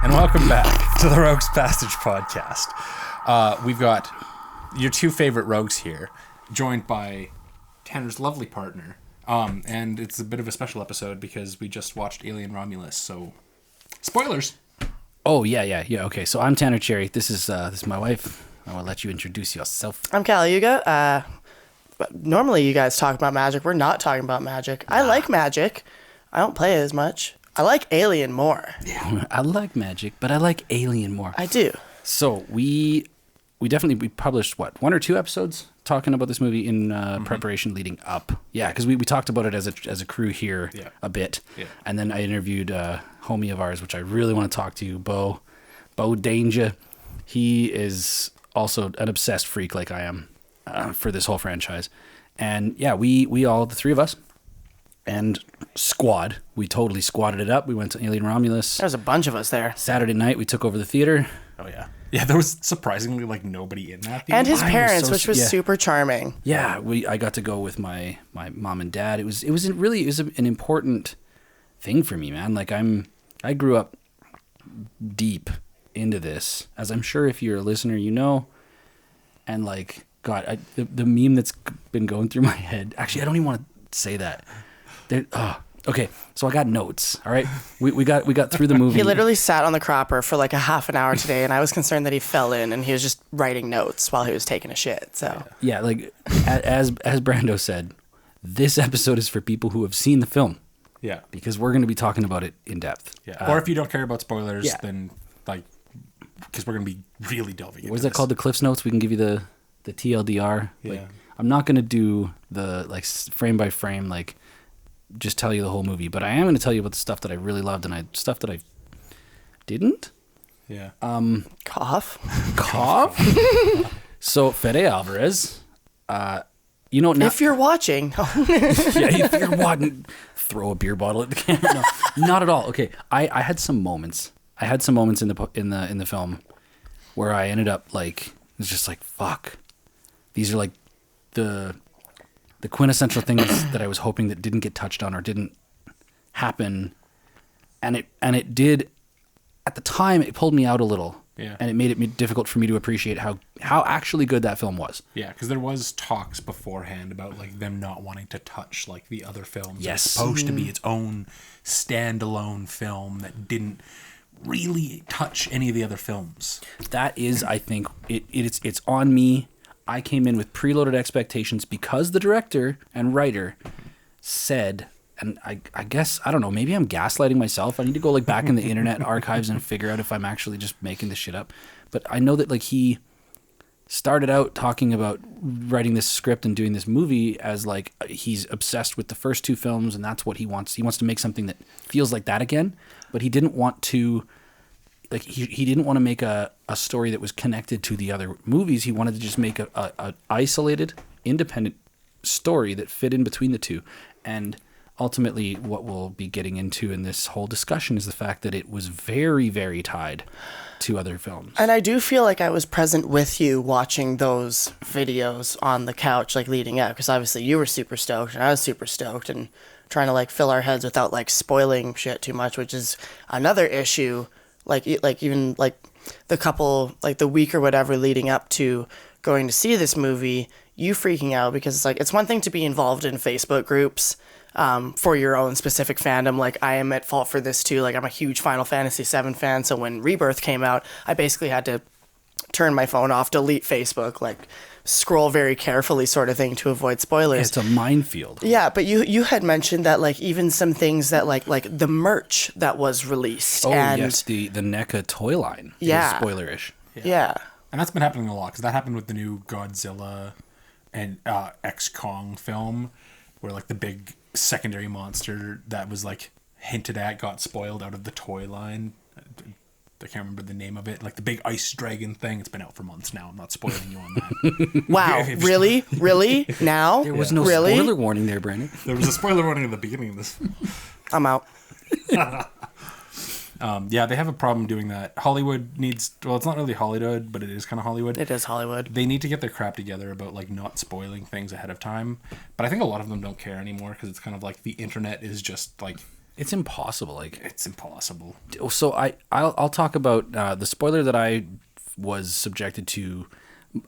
and welcome back to the Rogues Passage podcast. We've got your two favorite rogues here, joined by Tanner's lovely partner. And it's a bit of a special episode because we just watched Alien Romulus, so spoilers. Oh, yeah. Okay, so I'm Tanner Cherry. This is my wife. I will let you introduce yourself. I'm Kali Yuga. Normally you guys talk about magic. We're not talking about magic. I like magic. I don't play it as much. I like Alien more. Yeah, I like magic, but I like Alien more. I do. So we published, one or two episodes talking about this movie in preparation leading up. Yeah, because we talked about it as a crew here a bit. Yeah. And then I interviewed a homie of ours, which I really want to talk to, Bo Danger. He is also an obsessed freak like I am for this whole franchise. And yeah, we all, the three of us, and squad, we totally squatted it up. We went to Alien Romulus. There's a bunch of us there. Saturday night, we took over the theater. Oh, yeah. Yeah, there was surprisingly nobody in that theater. And his parents, which was super charming. Yeah, I got to go with my mom and dad. It was an important thing for me, man. Like I grew up deep into this, as I'm sure if you're a listener, you know. And like, God, the meme that's been going through my head. Actually, I don't even want to say that. Okay, so I got notes. All right, we got through the movie. He literally sat on the cropper for like a half an hour today, and I was concerned that he fell in, and he was just writing notes while he was taking a shit. So yeah, like as Brando said, this episode is for people who have seen the film. Yeah, because we're going to be talking about it in depth. Yeah, or if you don't care about spoilers, then like, because we're going to be really delving into what is that called? The Cliff's Notes. We can give you the TLDR. Yeah, like, I'm not going to do the like frame by frame like. Just tell you the whole movie, but I am going to tell you about the stuff that I really loved and stuff that I didn't. Yeah. Cough. So Fede Alvarez, you know, if you're watching, if you're watching, throw a beer bottle at the camera. No, not at all. Okay, I had some moments. I had some moments in the film where I ended up like it's just like fuck. These are like the quintessential things that I was hoping that didn't get touched on or didn't happen, and it did. At the time, it pulled me out a little, and it made it difficult for me to appreciate how actually good that film was. Yeah, because there was talks beforehand about like them not wanting to touch like the other films. Yes, it's supposed to be its own standalone film that didn't really touch any of the other films. That is, I think, it's on me. I came in with preloaded expectations because the director and writer said, and I guess, I don't know, maybe I'm gaslighting myself. I need to go like back in the internet archives and figure out if I'm actually just making this shit up. But I know that like he started out talking about writing this script and doing this movie as like he's obsessed with the first two films and that's what he wants. He wants to make something that feels like that again, but he didn't want to like he didn't want to make a story that was connected to the other movies. He wanted to just make a isolated, independent story that fit in between the two. And ultimately, what we'll be getting into in this whole discussion is the fact that it was very, very tied to other films. And I do feel like I was present with you watching those videos on the couch, like leading up, because obviously you were super stoked and I was super stoked and trying to like fill our heads without like spoiling shit too much, which is another issue. Like even like the couple, like the week or whatever leading up to going to see this movie, you freaking out because it's like, it's one thing to be involved in Facebook groups for your own specific fandom. Like I am at fault for this too. Like I'm a huge Final Fantasy VII fan. So when Rebirth came out, I basically had to turn my phone off, delete Facebook, like scroll very carefully sort of thing to avoid spoilers. It's a minefield. Yeah, but you had mentioned that like even some things that like the merch that was released. Oh, and yes, the NECA toy line. Yeah. Is spoilerish. Yeah. And that's been happening a lot because that happened with the new Godzilla and X-Kong film where like the big secondary monster that was like hinted at got spoiled out of the toy line. I can't remember the name of it. Like the big ice dragon thing. It's been out for months now. I'm not spoiling you on that. Wow. Really? Really? Now? There was no spoiler warning there, Brandon. There was a spoiler warning at the beginning of this. I'm out. Yeah, they have a problem doing that. Hollywood needs... Well, it's not really Hollywood, but it is kind of Hollywood. It is Hollywood. They need to get their crap together about like not spoiling things ahead of time. But I think a lot of them don't care anymore because it's kind of like the internet is just like It's impossible. Like, It's impossible. so I'll talk about the spoiler that I was subjected to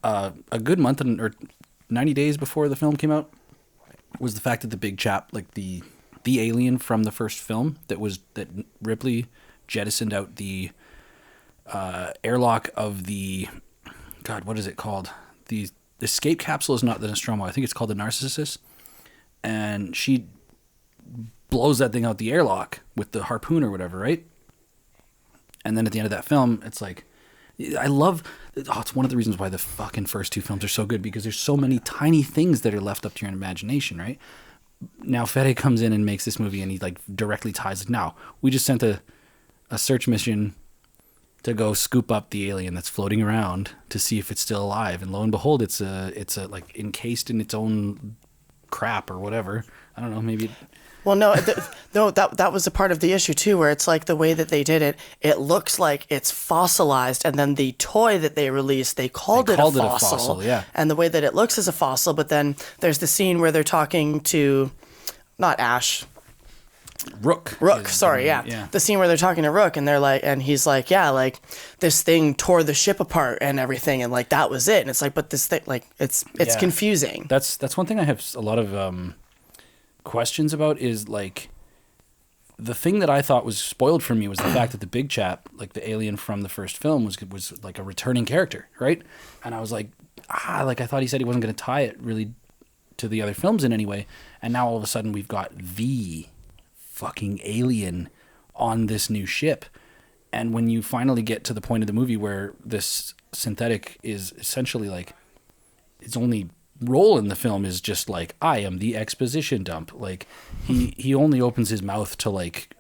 a good month or 90 days before the film came out, was the fact that the big chap, like the alien from the first film that Ripley jettisoned out the airlock of the, God, what is it called? The escape capsule is not the Nostromo. I think it's called the Narcissus. And she blows that thing out the airlock with the harpoon or whatever, right? And then at the end of that film, it's like, it's one of the reasons why the fucking first two films are so good, because there's so many tiny things that are left up to your imagination, right? Now Fede comes in and makes this movie, and he like directly ties it. Now, we just sent a search mission to go scoop up the alien that's floating around to see if it's still alive, and lo and behold, it's a like encased in its own crap or whatever. I don't know, maybe. Well, no, that was a part of the issue too, where it's like the way that they did it. It looks like it's fossilized, and then the toy that they released, they called it a fossil. Yeah. And the way that it looks is a fossil, but then there's the scene where they're talking to, not Ash. Rook. Sorry, yeah. The scene where they're talking to Rook, and they're like, and he's like, yeah, like this thing tore the ship apart and everything, and like that was it. And it's like, but this thing, like, it's confusing. That's one thing I have a lot of questions about, is like the thing that I thought was spoiled for me was the fact that the big chap, like the alien from the first film, was like a returning character, right? And I was like, like I thought he said he wasn't going to tie it really to the other films in any way, and now all of a sudden we've got the fucking alien on this new ship. And when you finally get to the point of the movie where this synthetic is essentially like, its only role in the film is just like, I am the exposition dump. Like he only opens his mouth to like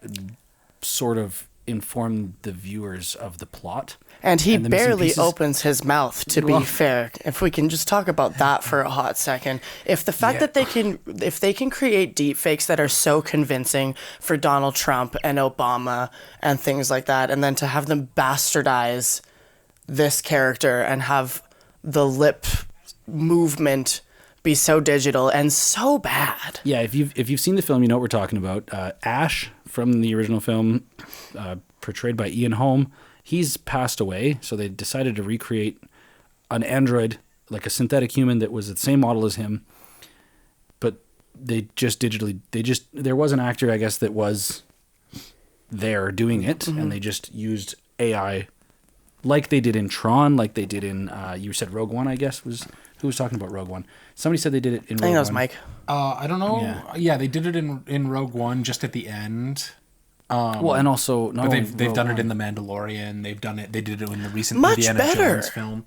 sort of inform the viewers of the plot. And he barely opens his mouth, to be fair. If we can just talk about that for a hot second. If the fact that they can create deep fakes that are so convincing for Donald Trump and Obama and things like that, and then to have them bastardize this character and have the lip movement be so digital and so bad. Yeah, if you've seen the film, you know what we're talking about. Ash from the original film, portrayed by Ian Holm, he's passed away, so they decided to recreate an android, like a synthetic human that was the same model as him, but there was an actor, I guess, that was there doing it, and they just used AI like they did in Tron, like they did in, you said Rogue One, I guess, who was talking about Rogue One? Somebody said they did it in Rogue One. I think that was Mike. I don't know. Yeah, they did it in Rogue One, just at the end. Well, and also, they've done it in The Mandalorian. They did it in the recent Much Indiana better. Jones film.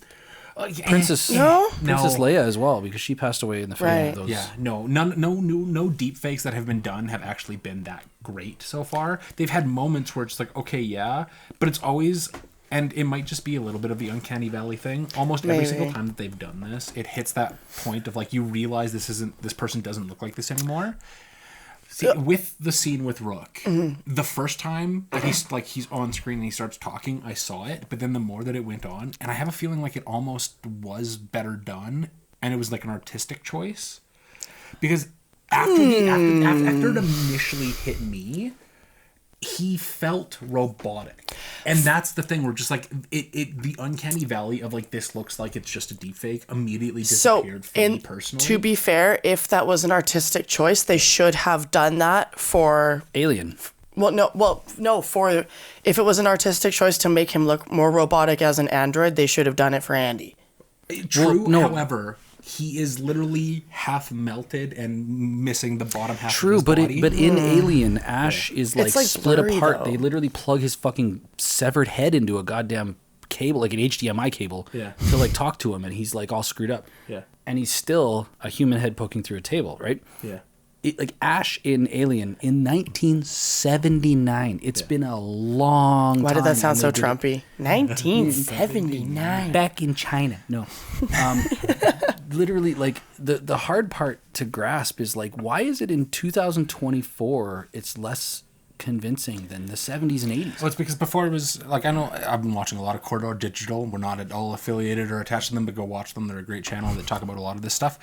Princess Leia as well, because she passed away in the film. Right. Those. Yeah, no deep fakes that have been done have actually been that great so far. They've had moments where it's like, okay, yeah, but it's always, and it might just be a little bit of the uncanny valley thing. Almost every single time that they've done this, it hits that point of like, you realize this person doesn't look like this anymore. See, with the scene with Rook, the first time that he's on screen and he starts talking, I saw it, but then the more that it went on, and I have a feeling like it almost was better done, and it was like an artistic choice, because after it initially hit me, he felt robotic, and that's the thing. We're just like the uncanny valley of like, this looks like it's just a deepfake immediately disappeared for me personally. To be fair, if that was an artistic choice, they should have done that for Alien. For if it was an artistic choice to make him look more robotic as an android, they should have done it for Andy. True, however, he is literally half melted and missing the bottom half of his body. But in Alien, Ash is like split blurry, apart. though. They literally plug his fucking severed head into a goddamn cable, like an HDMI cable, to like talk to him, and he's like all screwed up. Yeah. And he's still a human head poking through a table, right? Yeah. Like Ash in Alien in 1979. It's been a long time. Why did that sound so Trumpy? 1979. Back in China. No. Literally, like, the hard part to grasp is, like, why is it in 2024 it's less convincing than the 70s and 80s? Well, it's because before it was, like, I know I've been watching a lot of Corridor Digital. We're not at all affiliated or attached to them, but go watch them. They're a great channel that talk about a lot of this stuff.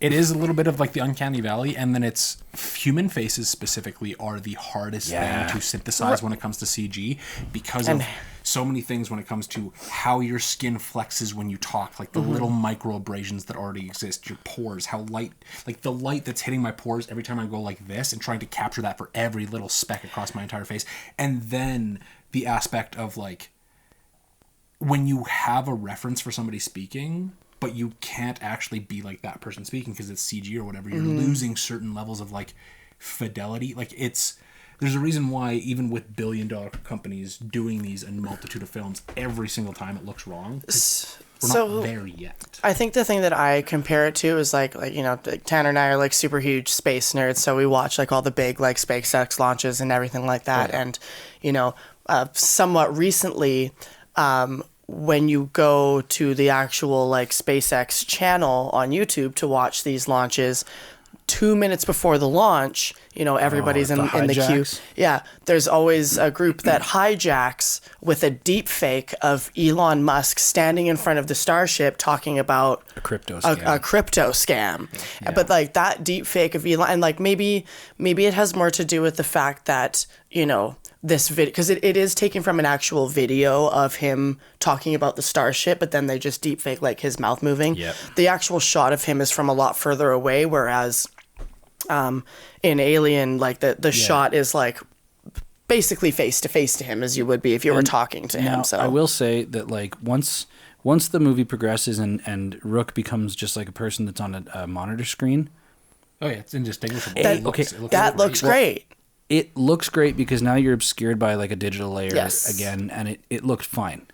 It is a little bit of like the uncanny valley, and then it's human faces specifically are the hardest thing to synthesize when it comes to CG because of so many things when it comes to how your skin flexes when you talk, like the little micro abrasions that already exist, your pores, how light, like the light that's hitting my pores every time I go like this and trying to capture that for every little speck across my entire face. And then the aspect of like when you have a reference for somebody speaking, but you can't actually be like that person speaking because it's CG or whatever, you're losing certain levels of like fidelity. Like there's a reason why even with billion-dollar companies doing these in multitude of films, every single time it looks wrong. We're not there yet. I think the thing that I compare it to is like Tanner and I are like super huge space nerds, so we watch like all the big like SpaceX launches and everything like that. And somewhat recently, when you go to the actual like SpaceX channel on YouTube to watch these launches, 2 minutes before the launch, everybody's in the queue. Yeah, there's always a group that hijacks with a deep fake of Elon Musk standing in front of the Starship talking about a crypto scam. A crypto scam. Yeah. But like that deep fake of Elon, and like maybe it has more to do with the fact that, this video, because it is taken from an actual video of him talking about the Starship, but then they just deep fake like his mouth moving. Yep. The actual shot of him is from a lot further away, whereas in Alien, like the shot is like basically face to face to him as you would be if you were talking to him. So I will say that like once the movie progresses and Rook becomes just like a person that's on a monitor screen. Oh yeah, it's indistinguishable. That looks great. It looks great because now you're obscured by like a digital layer again, and it looked fine.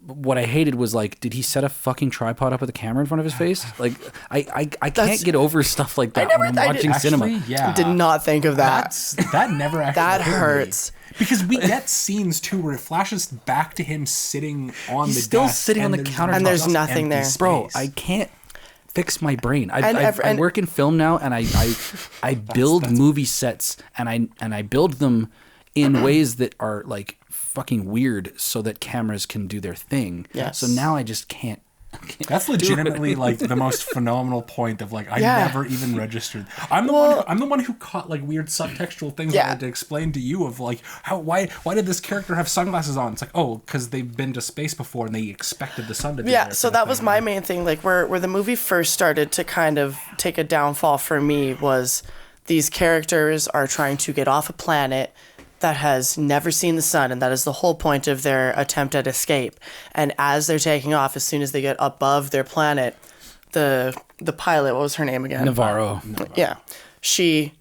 What I hated was like, did he set a fucking tripod up with a camera in front of his face? Like, I can't get over stuff like that when I'm watching cinema. Yeah, did not think of that. That never actually. That hurts. Because we get scenes too where it flashes back to him sitting on He's the still desk sitting on the counter, and there's nothing there, bro. I can't fix my brain. I work in film now, and I build movie sets, and I build them in ways that are like fucking weird so that cameras can do their thing. Yes. So now I just can't. That's legitimately like the most phenomenal point of like I never even registered. I'm the one who caught like weird subtextual things that I had to explain to you of like why did this character have sunglasses on? It's like, oh, because they've been to space before and they expected the sun to be there. Yeah, so that was my main thing. Like where the movie first started to kind of take a downfall for me was these characters are trying to get off a planet that has never seen the sun, and that is the whole point of their attempt at escape. And as they're taking off, as soon as they get above their planet, the pilot, what was her name again? Navarro. Yeah. She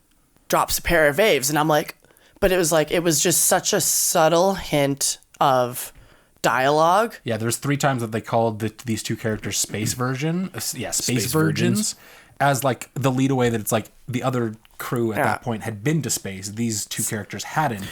drops a pair of Aves, and I'm like, but it was just such a subtle hint of dialogue. Yeah, there's 3 times that they called these two characters space space virgins. As like the lead away that it's like the other crew at that point had been to space. These two characters hadn't,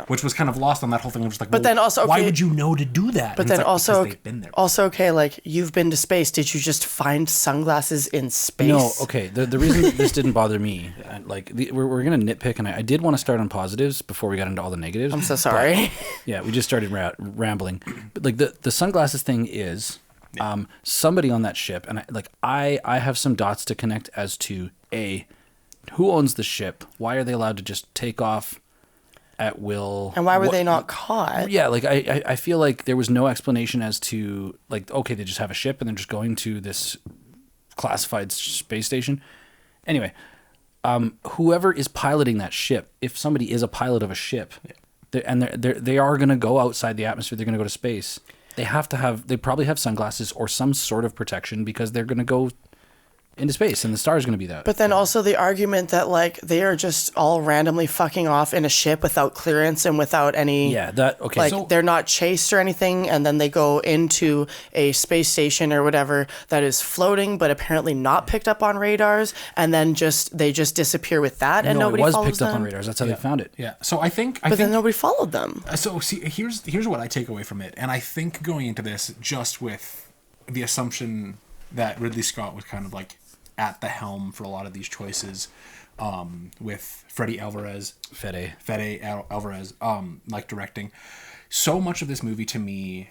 which was kind of lost on that whole thing. It was like, but then also, why would you know to do that? But then like, also, they've been there. Also, okay, like you've been to space. Did you just find sunglasses in space? No, okay. The reason that this didn't bother me, we're gonna nitpick, and I did want to start on positives before we got into all the negatives. I'm so sorry. Yeah, we just started rambling. But like the sunglasses thing is. Somebody on that ship, and I have some dots to connect as to who owns the ship, why are they allowed to just take off at will, and why were they not caught? Yeah, like I feel like there was no explanation as to like, okay, they just have a ship and they're just going to this classified space station. Anyway, whoever is piloting that ship, if somebody is a pilot of a ship, they are going to go outside the atmosphere, they're going to go to space. They probably have sunglasses or some sort of protection because they're going to go into space and the star is going to be that. But then also the argument that like they are just all randomly fucking off in a ship without clearance and without any. Yeah, that okay. Like so, they're not chased or anything, and then they go into a space station or whatever that is floating, but apparently not picked up on radars, and then they just disappear with that, and nobody follows them. It was picked up on radars. That's how they found it. Yeah. So I think. But then nobody followed them. So see, here's what I take away from it, and I think going into this just with the assumption that Ridley Scott was kind of like at the helm for a lot of these choices, with Fede Alvarez, like directing. So much of this movie to me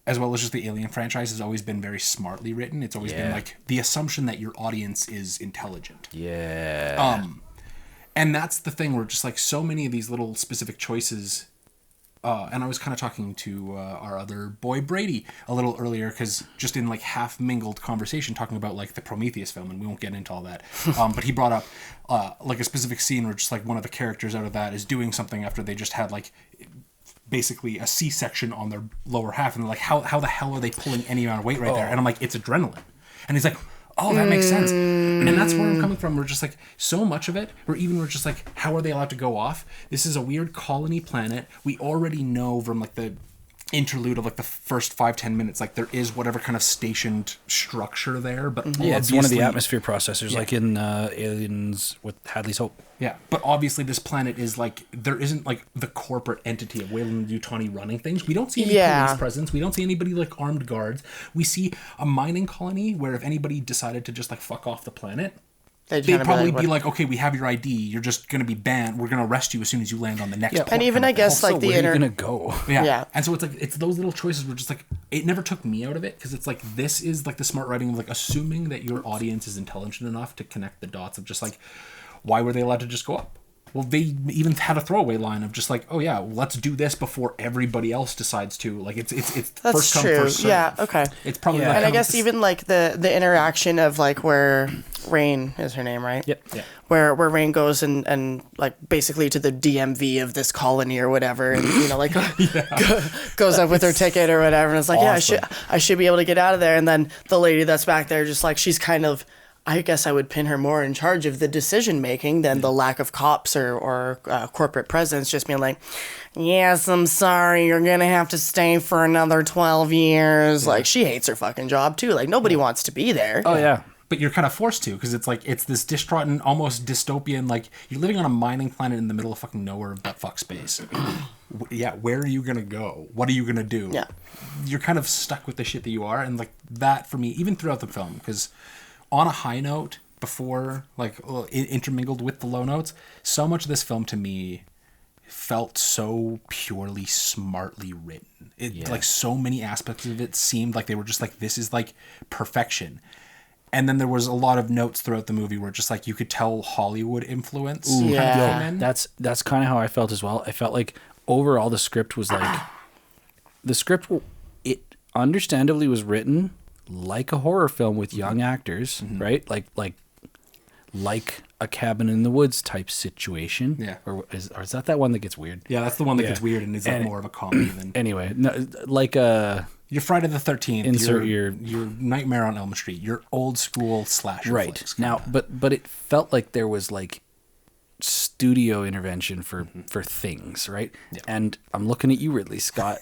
as well as just the Alien franchise, has always been very smartly written. It's always been like the assumption that your audience is intelligent. Yeah. And that's the thing where just like so many of these little specific choices, and I was kind of talking to our other boy Brady a little earlier, because just in like half mingled conversation talking about like the Prometheus film, and we won't get into all that, but he brought up like a specific scene where just like one of the characters out of that is doing something after they just had like basically a C-section on their lower half, and they're like, how the hell are they pulling any amount of weight right there? And I'm like, it's adrenaline. And he's like, oh, that makes sense. And that's where I'm coming from. We're just like, so much of it, or even we're just like, how are they allowed to go off? This is a weird colony planet. We already know from like the interlude of like the first 5-10 minutes, like there is whatever kind of stationed structure there, but it's one of the atmosphere processors, like in Aliens with Hadley's Hope. Yeah, but obviously this planet is like, there isn't like the corporate entity of Weyland-Yutani running things. We don't see any police presence. We don't see anybody like armed guards. We see a mining colony where if anybody decided to just like fuck off the planet, they'd probably be like, okay, we have your ID. You're just going to be banned. We're going to arrest you as soon as you land on the next port. And even I guess Also, like the where are you gonna go? Yeah. And so it's like, it's those little choices where just like, it never took me out of it, because it's like, this is like the smart writing of like assuming that your audience is intelligent enough to connect the dots of just like, why were they allowed to just go up? Well, they even had a throwaway line of just like, oh yeah, let's do this before everybody else decides to. Like it's that's first come, true. first serve. Yeah, okay. It's probably and I guess even like the interaction of like where Rain is her name, right? Yep. Yeah. Where Rain goes and like basically to the DMV of this colony or whatever, and you know like goes up with her ticket or whatever, and it's like, awesome. yeah, I should be able to get out of there. And then the lady that's back there, just like, she's kind of, I guess I would pin her more in charge of the decision making than the lack of cops or corporate presence, just being like, yes, I'm sorry, you're gonna have to stay for another 12 years. Like, she hates her fucking job too. Like, nobody wants to be there. Oh yeah. But you're kind of forced to, because it's like, it's this distraught, almost dystopian, like, you're living on a mining planet in the middle of fucking nowhere, but fuck space. Yeah, where are you gonna go? What are you gonna do? Yeah. You're kind of stuck with the shit that you are, and like, that for me, even throughout the film, because on a high note, before, like, intermingled with the low notes, so much of this film to me felt so purely smartly written. Like, so many aspects of it seemed like they were just like, this is like perfection. And then there was a lot of notes throughout the movie where just like you could tell Hollywood influence. That's kind of how I felt as well. I felt like overall the script was like, it understandably was written like a horror film with young actors, right? Like a Cabin in the Woods type situation. Yeah. Or is that one that gets weird? Yeah, that's the one that gets weird and is like more of a comedy than. Anyway, no, like Your Friday the 13th. Insert your Nightmare on Elm Street. Your old school slasher. Right. Flicks, now, but it felt like there was like studio intervention for things, right? Yeah. And I'm looking at you, Ridley Scott.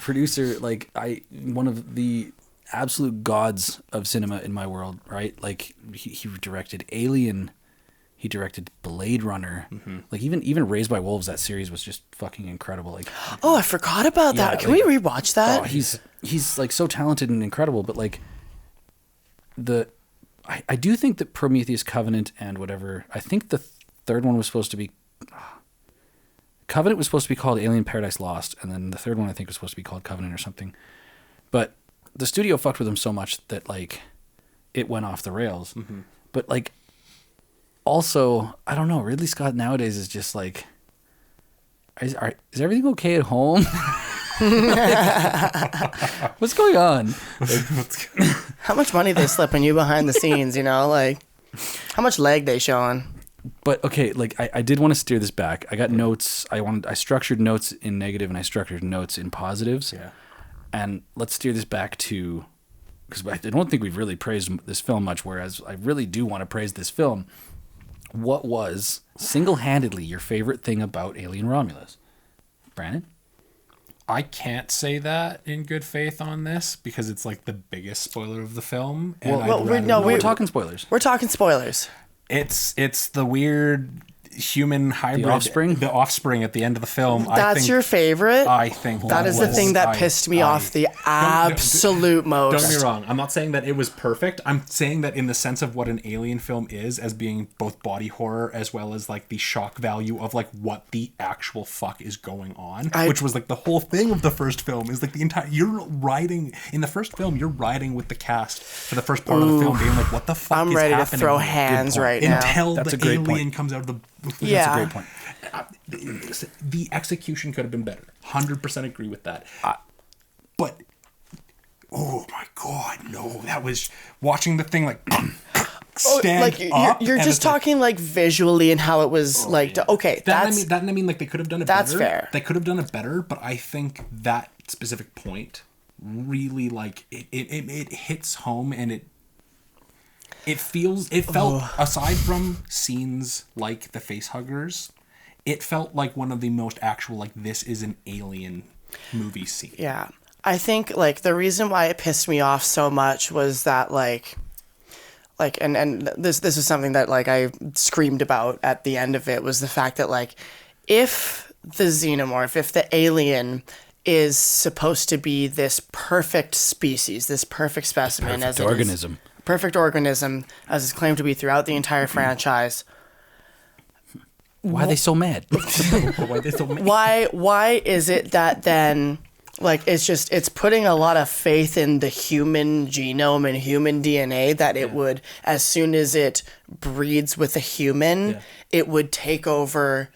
Producer. Like, one of the absolute gods of cinema in my world, right? Like, he directed Alien. He directed Blade Runner. Like, even Raised by Wolves, that series was just fucking incredible. Like, oh, I forgot about that. Can we rewatch that? Oh, he's like so talented and incredible, but like I do think that Prometheus, Covenant, and whatever, I think the third one was supposed to be Covenant was supposed to be called Alien Paradise Lost, and then the third one I think was supposed to be called Covenant or something. But the studio fucked with them so much that like it went off the rails. But like, also, I don't know, Ridley Scott nowadays is just like, is everything okay at home? What's going on? How much money they slipping you behind the scenes, you know? Like, how much leg they showing? But okay, like I did want to steer this back. I got notes. I structured notes in negative and I structured notes in positives. Yeah. And let's steer this back to, because I don't think we've really praised this film much, whereas I really do want to praise this film. What was single-handedly your favorite thing about Alien Romulus? Brandon? I can't say that in good faith on this because it's like the biggest spoiler of the film. And we're talking spoilers. We're talking spoilers. It's the weird human hybrid, The offspring at the end of the film. That's your favorite? I think that is the thing that pissed me off the absolute most. Don't get me wrong. I'm not saying that it was perfect. I'm saying that in the sense of what an alien film is, as being both body horror as well as like the shock value of like what the actual fuck is going on, which was like the whole thing of the first film is like the entire, you're riding in the first film, you're riding with the cast for the first part of the film, being like, what the fuck I'm is ready happening? to throw hands right now. Until That's the a great alien point. comes out of the... Yeah. That's a great point. The execution could have been better. 100% agree with that. But, oh my god, no. That was... Watching the thing like... stand like up. you're just talking like visually and how it was okay, that's... I mean, like, they could have done it that's better. fair. They could have done it better, but I think that specific point really, like, it hits home, and it felt, aside from scenes like the facehuggers, it felt like one of the most actual, like, this is an alien movie scene. Yeah. I think, like, the reason why it pissed me off so much was that, like, and this is something that, like, I screamed about at the end of it, was the fact that, like, if the xenomorph, if the alien is supposed to be this perfect species, this perfect specimen, as perfect organism, as it's claimed to be throughout the entire franchise. Why are they so mad? Why is it that then, like, it's putting a lot of faith in the human genome and human DNA that it would, as soon as it breeds with a human, it would take over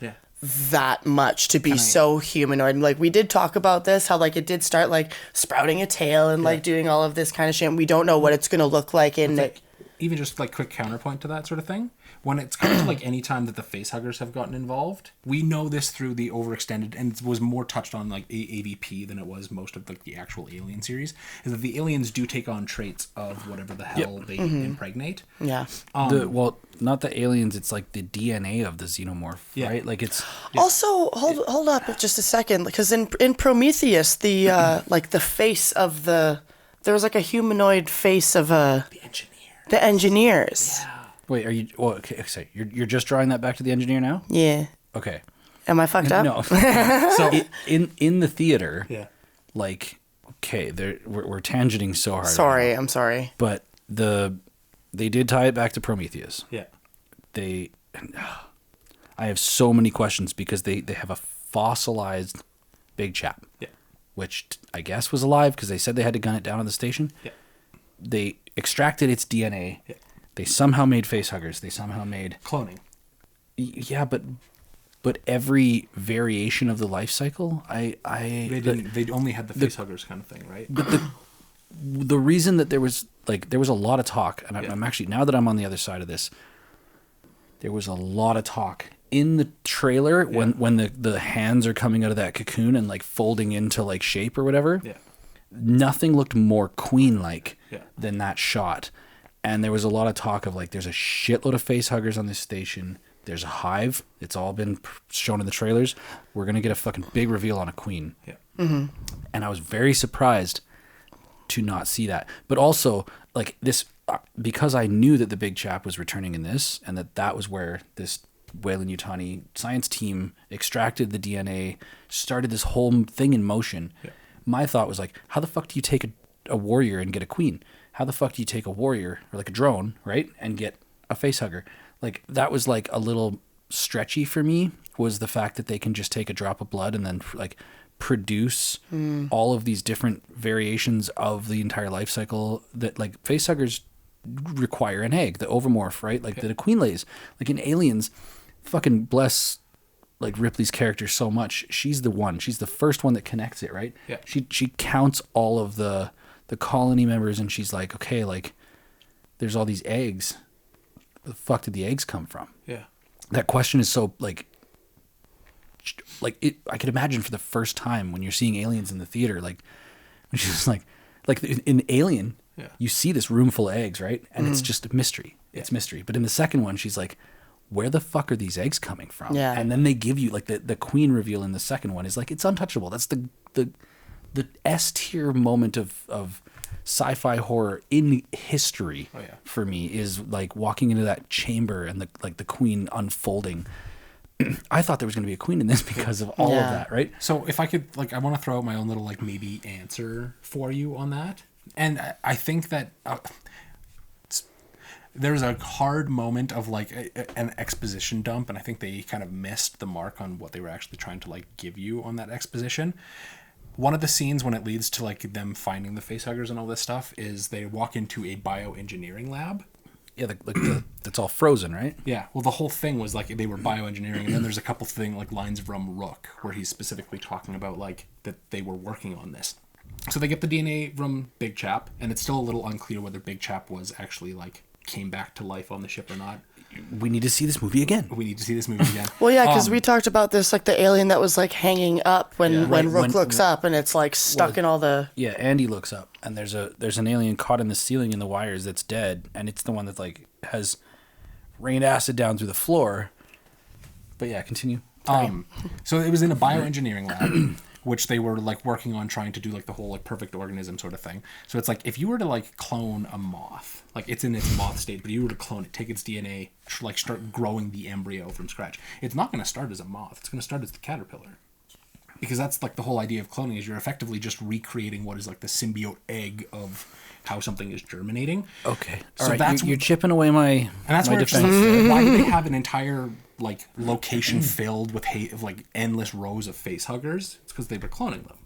that much to be so humanoid. Like, we did talk about this, how, like, it did start, like, sprouting a tail and, like, doing all of this kind of shit. And we don't know what it's going to look like in it. Even just, like, quick counterpoint to that sort of thing. When it's come to, like, any time that the facehuggers have gotten involved, we know this through the overextended, and it was more touched on, like, AVP than it was most of, like, the actual Alien series, is that the aliens do take on traits of whatever the hell they impregnate. Yeah. Well, not the aliens, it's like the DNA of the xenomorph, right? Like, it's... Also, hold up just a second, because in Prometheus, the, like, the face of the... There was, like, a humanoid face of a... The engineers. Yeah. Wait, are you... Well, okay, so you're just drawing that back to the engineer now? Yeah. Okay. Am I fucked up? No. So in the theater, like, okay, we're tangenting so hard. Sorry, I'm sorry. But they did tie it back to Prometheus. Yeah. I have so many questions because they have a fossilized big chap. Yeah. Which I guess was alive because they said they had to gun it down at the station. Yeah. They extracted its DNA. Yeah. They somehow made facehuggers. They somehow made cloning. Yeah, but every variation of the life cycle, they didn't. They only had the facehuggers kind of thing, right? But the reason that there was a lot of talk, and I'm actually, now that I'm on the other side of this, there was a lot of talk in the trailer when the hands are coming out of that cocoon and like folding into like shape or whatever. Yeah. Nothing looked more Queen-like than that shot. And there was a lot of talk of like, there's a shitload of facehuggers on this station. There's a hive. It's all been shown in the trailers. We're going to get a fucking big reveal on a queen. Yeah. Mm-hmm. And I was very surprised to not see that. But also, like, this, because I knew that the big chap was returning in this, and that was where this Weyland-Yutani science team extracted the DNA, started this whole thing in motion. Yeah. My thought was like, how the fuck do you take a warrior and get a queen? How the fuck do you take a warrior, or like a drone, right, and get a facehugger? Like, that was like a little stretchy for me, was the fact that they can just take a drop of blood and then like produce all of these different variations of the entire life cycle that like facehuggers require an egg, the ovomorph, right? Like that a queen lays. Like in Aliens, fucking bless like Ripley's character so much. She's the first one that connects it, right? Yeah. She counts all of the colony members and she's like, okay, like there's all these eggs. Where the fuck did the eggs come from? Yeah. That question is so like it, I could imagine for the first time when you're seeing aliens in the theater, like when she's like in Alien, you see this room full of eggs, right? And it's just a mystery. It's mystery. But in the second one, she's like, where the fuck are these eggs coming from? Yeah. And then they give you like the queen reveal in the second one is like, it's untouchable. That's the S tier moment of sci-fi horror in history for me, is like walking into that chamber and the queen unfolding. I thought there was going to be a queen in this because of all of Yeah. that, right? So if I could, like, I want to throw out my own little, like, maybe answer for you on that. And I think that there's a hard moment of, like, an exposition dump, and I think they kind of missed the mark on what they were actually trying to, like, give you on that exposition. One of the scenes when it leads to, like, them finding the facehuggers and all this stuff is they walk into a bioengineering lab. Yeah, that's all frozen, right? Yeah, well, the whole thing was, like, they were bioengineering, and then there's a couple like, lines from Rook, where he's specifically talking about, like, that they were working on this. So they get the DNA from Big Chap, and it's still a little unclear whether Big Chap was actually, like, came back to life on the ship or not. We need to see this movie again. We need to see this movie again. Well, yeah, because we talked about this, like the alien that was like hanging up when Right, Rook looks up, and it's like stuck in all the. Yeah, Andy looks up, and there's an alien caught in the ceiling in the wires that's dead, and it's the one that like has rained acid down through the floor. But yeah, continue. So it was in a bioengineering lab, which they were like working on trying to do like the whole like perfect organism sort of thing. So it's like if you were to like clone a moth, like it's in its moth state, but you were to clone it, take its DNA, like start growing the embryo from scratch, it's not going to start as a moth. It's going to start as the caterpillar. Because that's like the whole idea of cloning is you're effectively just recreating what is like the symbiote egg of how something is germinating. Okay, So all right, that's you're chipping away my and that's my where it's defense. like, why do they have an entire like location filled with of like endless rows of face huggers? It's because they were cloning them,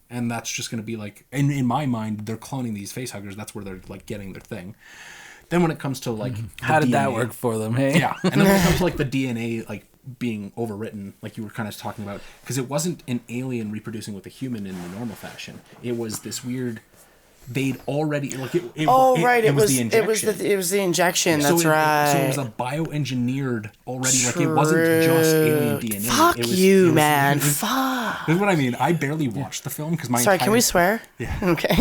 and that's just going to be like in my mind they're cloning these face huggers. That's where they're like getting their thing. Then when it comes to like the How did that DNA work for them? Hey, yeah, and then when it comes to like the DNA like being overwritten, like you were kind of talking about, because it wasn't an alien reproducing with a human in the normal fashion. It was this weird. They'd already like it. It was the injection. It was the injection. That's So right. it was a bioengineered already. Like it wasn't just alien DNA. Fuck it was, you, it was, man. It was, Fuck. This is what I mean. I barely watched the film because my Sorry, entire, can we swear? Yeah. Okay.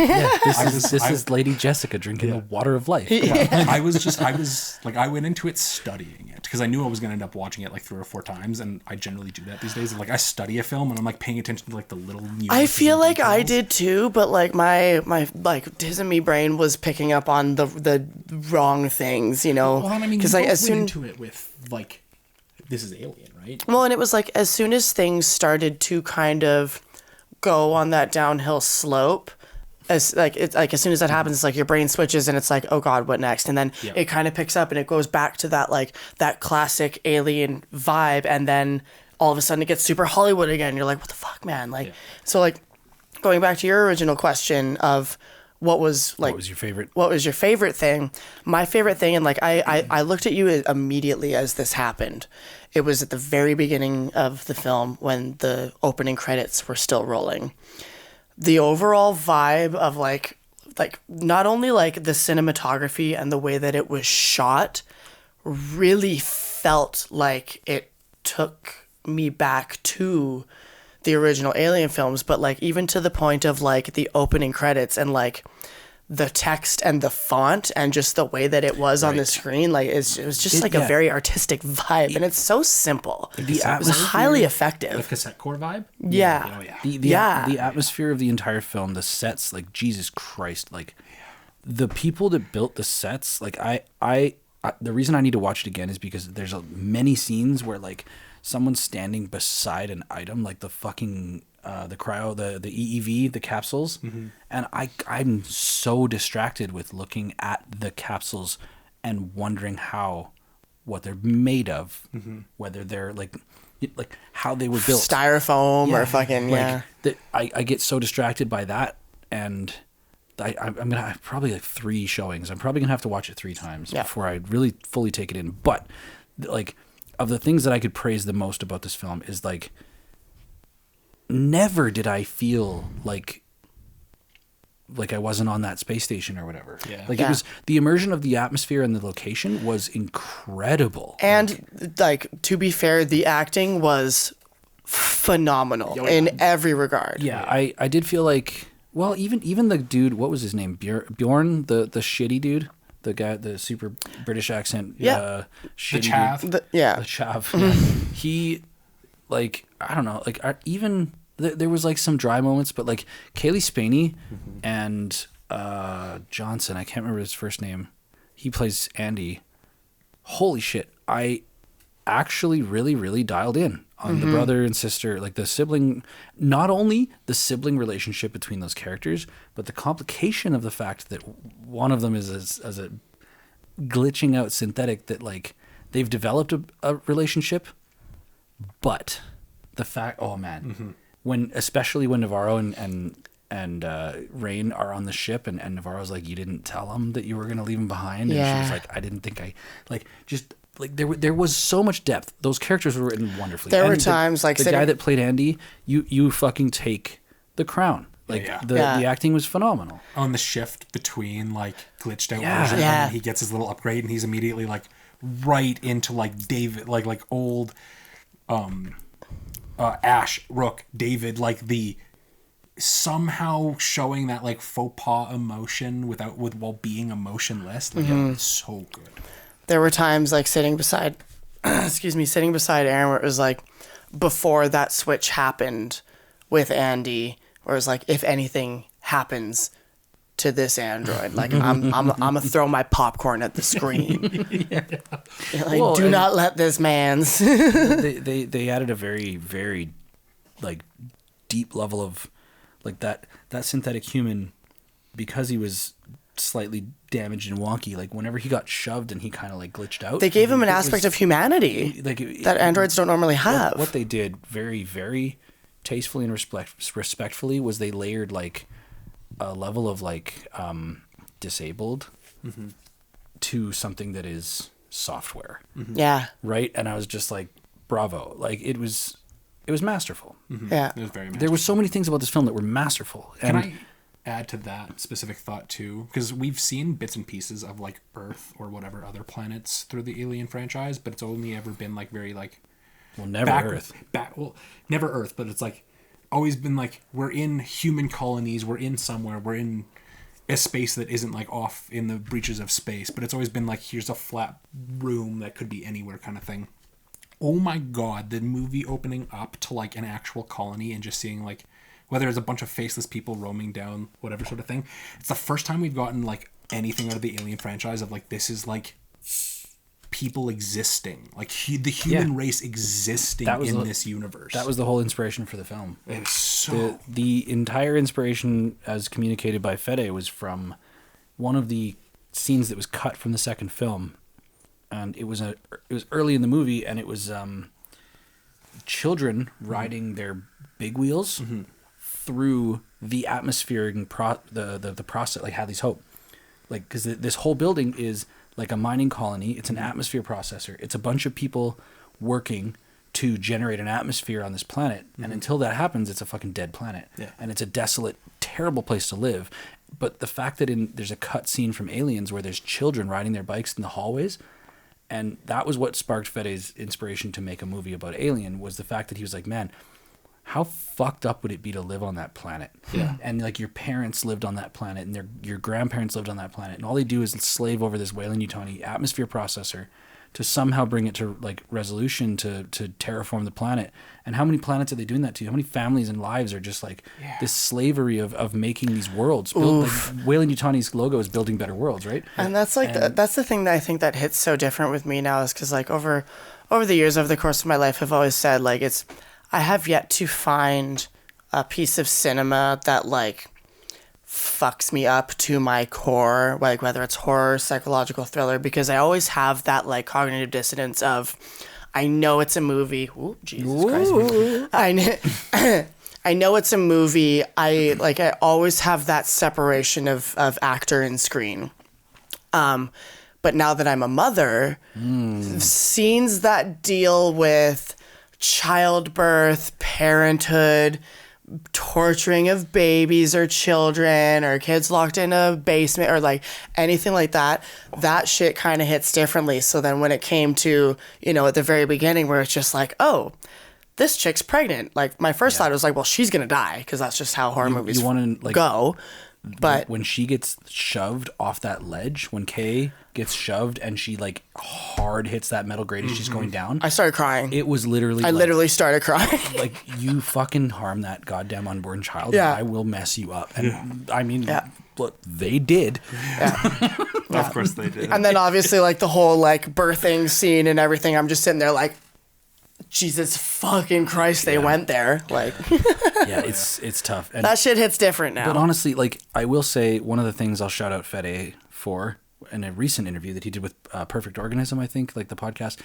This is Lady Jessica drinking the water of life. I was like, I went into it studying it because I knew I was going to end up watching it like 3 or 4 times, and I generally do that these days. Like I study a film and I'm like paying attention to like the little nuances. I feel and like I details. did too, but like my like Disney brain was picking up on the wrong things, you know. Well, I mean, because you like both as went soon into it with like, this is Alien, right? well, and it was like as soon as things started to kind of go on that downhill slope, as like it's like as soon as that happens, it's like your brain switches and it's like, oh god, what next? And then Yeah. it kind of picks up and it goes back to that like that classic Alien vibe, and then all of a sudden it gets super Hollywood again. You're like, what the fuck, man? Like, Yeah. so like going back to your original question of what was like What was your favorite? what was your favorite thing? My favorite thing, and like I looked at you immediately as this happened. It was at the very beginning of the film when the opening credits were still rolling. The overall vibe of like not only like the cinematography and the way that it was shot really felt like it took me back to the original Alien films, but like even to the point of like the opening credits and like the text and the font and just the way that it was on the screen, like it was just like a very artistic vibe, and it's so simple. It was highly The effective. cassette core vibe. Yeah. Oh yeah. The atmosphere of the entire film, the sets, like Jesus Christ, like the people that built the sets, like I the reason I need to watch it again is because there's many scenes where like someone's standing beside an item, like the fucking the cryo, the EEV, the capsules, and I'm so distracted with looking at the capsules and wondering what they're made of, whether they're like how they were built, Styrofoam or fucking I get so distracted by that, and I'm gonna have probably like 3 showings. I'm probably gonna have to watch it 3 times before I really fully take it in. But like, of the things that I could praise the most about this film is like, never did I feel like I wasn't on that space station or whatever. Yeah. Like it was the immersion of the atmosphere and the location was incredible. And like to be fair, the acting was phenomenal in every regard. Yeah, I did feel like, well, even the dude, what was his name? Bjorn, the shitty dude, the guy, the super British accent, Yeah. shitty The chav. dude. The Chav. He, like, I don't know, like even there was like some dry moments, but like Kaylee Spaney and Johnson, I can't remember his first name. He plays Andy. Holy shit! actually really, really dialed in on the brother and sister, like the sibling, not only the sibling relationship between those characters, but the complication of the fact that one of them is as a glitching out synthetic, that like they've developed a relationship, but the fact, especially when Navarro and Rain are on the ship, and Navarro's like, you didn't tell him that you were going to leave him behind. And she was like, I didn't think there was so much depth. Those characters were written wonderfully. There were times like the guy that played Andy, you fucking take the crown. Like the acting was phenomenal. On the shift between like glitched out Yeah. version, Yeah. and he gets his little upgrade, and he's immediately like right into like David, like old Ash, Rook, David, like the somehow showing that like faux pas emotion while being emotionless. Like, it's so good. There were times like sitting beside Aaron where it was like before that switch happened with Andy, where it was like, if anything happens to this android, like I'm gonna throw my popcorn at the screen. Like, do not let this man's. they added a very, very like deep level of like that synthetic human, because he was slightly damaged and wonky. Like whenever he got shoved and he kind of like glitched out, They gave him an aspect of humanity that androids don't normally have. What they did very, very tastefully and respectfully was they layered like a level of like disabled to something that is software. Yeah. Right? And I was just like, bravo. Like it was masterful. Yeah. It was very There were so many things about this film that were masterful. Can And I add to that specific thought too? Because we've seen bits and pieces of like Earth or whatever other planets through the Alien franchise, but it's only ever been like very like never Earth. Never Earth, but it's like always been like we're in human colonies, we're in somewhere, we're in a space that isn't like off in the breaches of space, but it's always been like here's a flat room that could be anywhere kind of thing. Oh my god, the movie opening up to like an actual colony and just seeing like whether it's a bunch of faceless people roaming down whatever sort of thing. It's the first time we've gotten like anything out of the Alien franchise of like this is like people existing, like the human race existing in this universe. That was the whole inspiration for the film. It's so the entire inspiration, as communicated by Fede, was from one of the scenes that was cut from the second film, and it was early in the movie, and it was children riding their big wheels through the atmosphere and the process, like Hadley's Hope, like because this whole building is like a mining colony. It's an atmosphere processor. It's a bunch of people working to generate an atmosphere on this planet. And until that happens, it's a fucking dead planet. Yeah. And it's a desolate, terrible place to live. But the fact that there's a cut scene from Aliens where there's children riding their bikes in the hallways, and that was what sparked Fede's inspiration to make a movie about Alien, was the fact that he was like, man, how fucked up would it be to live on that planet? Yeah. And like your parents lived on that planet, and your grandparents lived on that planet, and all they do is slave over this Weyland-Yutani atmosphere processor to somehow bring it to like resolution to terraform the planet. And how many planets are they doing that to? How many families and lives are just like this slavery of making these worlds? Like Weyland-Yutani's logo is building better worlds, right? And that's like that's the thing that I think that hits so different with me now, is because like over the years, over the course of my life, I've always said like I have yet to find a piece of cinema that like fucks me up to my core, like whether it's horror, psychological thriller, because I always have that like cognitive dissonance of, I know it's a movie. Ooh, Jesus Christ. I know it's a movie. I always have that separation of actor and screen. But now that I'm a mother, scenes that deal with childbirth, parenthood, torturing of babies or children or kids locked in a basement or like anything like that shit kind of hits differently. So then when it came to, at the very beginning where it's just like, oh, this chick's pregnant, like my first thought was like, well, she's gonna die, because that's just how horror movies want to like go. But when she gets shoved off that ledge, when Kay gets shoved and she like hard hits that metal grate as she's going down, I started crying. it was literally I literally started crying. like, you fucking harm that goddamn unborn child, Yeah. and I will mess you up. And I mean, look, they did. Of course they did. And then obviously like the whole like birthing scene and everything, I'm just sitting there like, Jesus fucking Christ, they went there. Like, Yeah, it's tough. And, that shit hits different now. but honestly, like, I will say one of the things I'll shout out Fede for in a recent interview that he did with Perfect Organism, I think, like the podcast.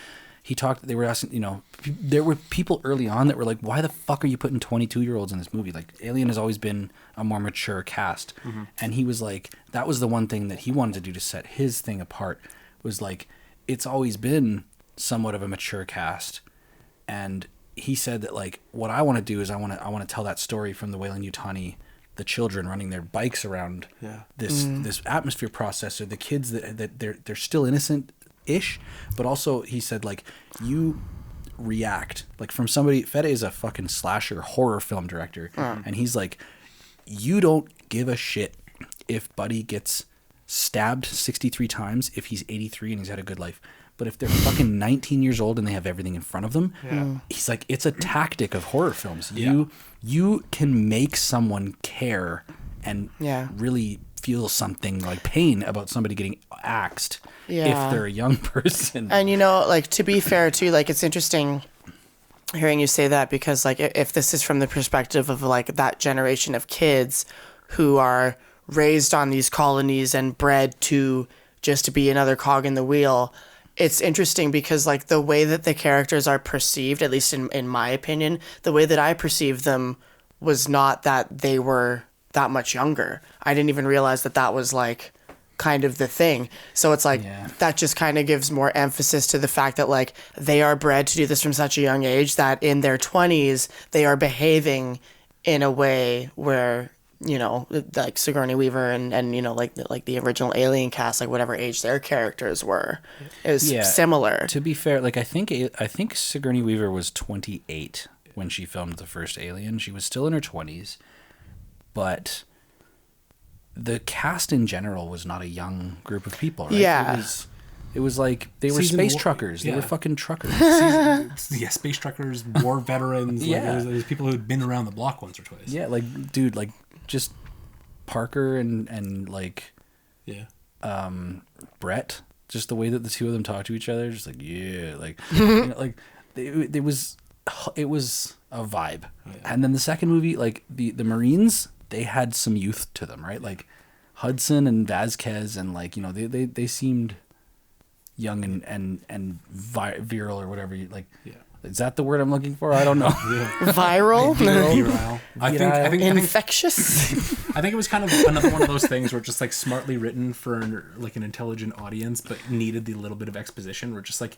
They were asking, there were people early on that were like, why the fuck are you putting 22-year-olds in this movie? Like, Alien has always been a more mature cast. And he was like, that was the one thing that he wanted to do to set his thing apart, was like, it's always been somewhat of a mature cast. And he said that, like, what I want to do is I want to tell that story from the Weyland-Yutani, the children running their bikes around this atmosphere processor, the kids that they're still innocent-ish, but also he said, like, you react like from somebody. Fede is a fucking slasher horror film director, and he's like, you don't give a shit if Buddy gets stabbed 63 times if he's 83 and he's had a good life. But if they're fucking 19 years old and they have everything in front of them, he's like, it's a tactic of horror films. You can make someone care and really feel something like pain about somebody getting axed if they're a young person. And like, to be fair too, like, it's interesting hearing you say that, because like, if this is from the perspective of like that generation of kids who are raised on these colonies and bred to just to be another cog in the wheel, it's interesting because like the way that the characters are perceived, at least in my opinion, the way that I perceived them was not that they were that much younger. I didn't even realize that was like kind of the thing. So it's like, that just kind of gives more emphasis to the fact that like they are bred to do this from such a young age that in their 20s, they are behaving in a way where, like Sigourney Weaver and like the original Alien cast, like whatever age their characters were, is similar. To be fair, like I think Sigourney Weaver was 28 when she filmed the first Alien. She was still in her 20s, but the cast in general was not a young group of people, right? Yeah. It was like they were space truckers. They were fucking truckers. Space truckers, war veterans. Like, there's people who'd been around the block once or twice. Yeah, like, dude, like, just Parker and like, Brett. Just the way that the two of them talk to each other, just like, like, like it was a vibe. And then the second movie, like the Marines, they had some youth to them, right? Like Hudson and Vasquez, and like, they seemed young and virile or whatever you like. Is that the word I'm looking for? I don't know. Viral? Virile. I think infectious. I think it was kind of another one of those things where just like smartly written for like an intelligent audience, but needed the little bit of exposition. Where just like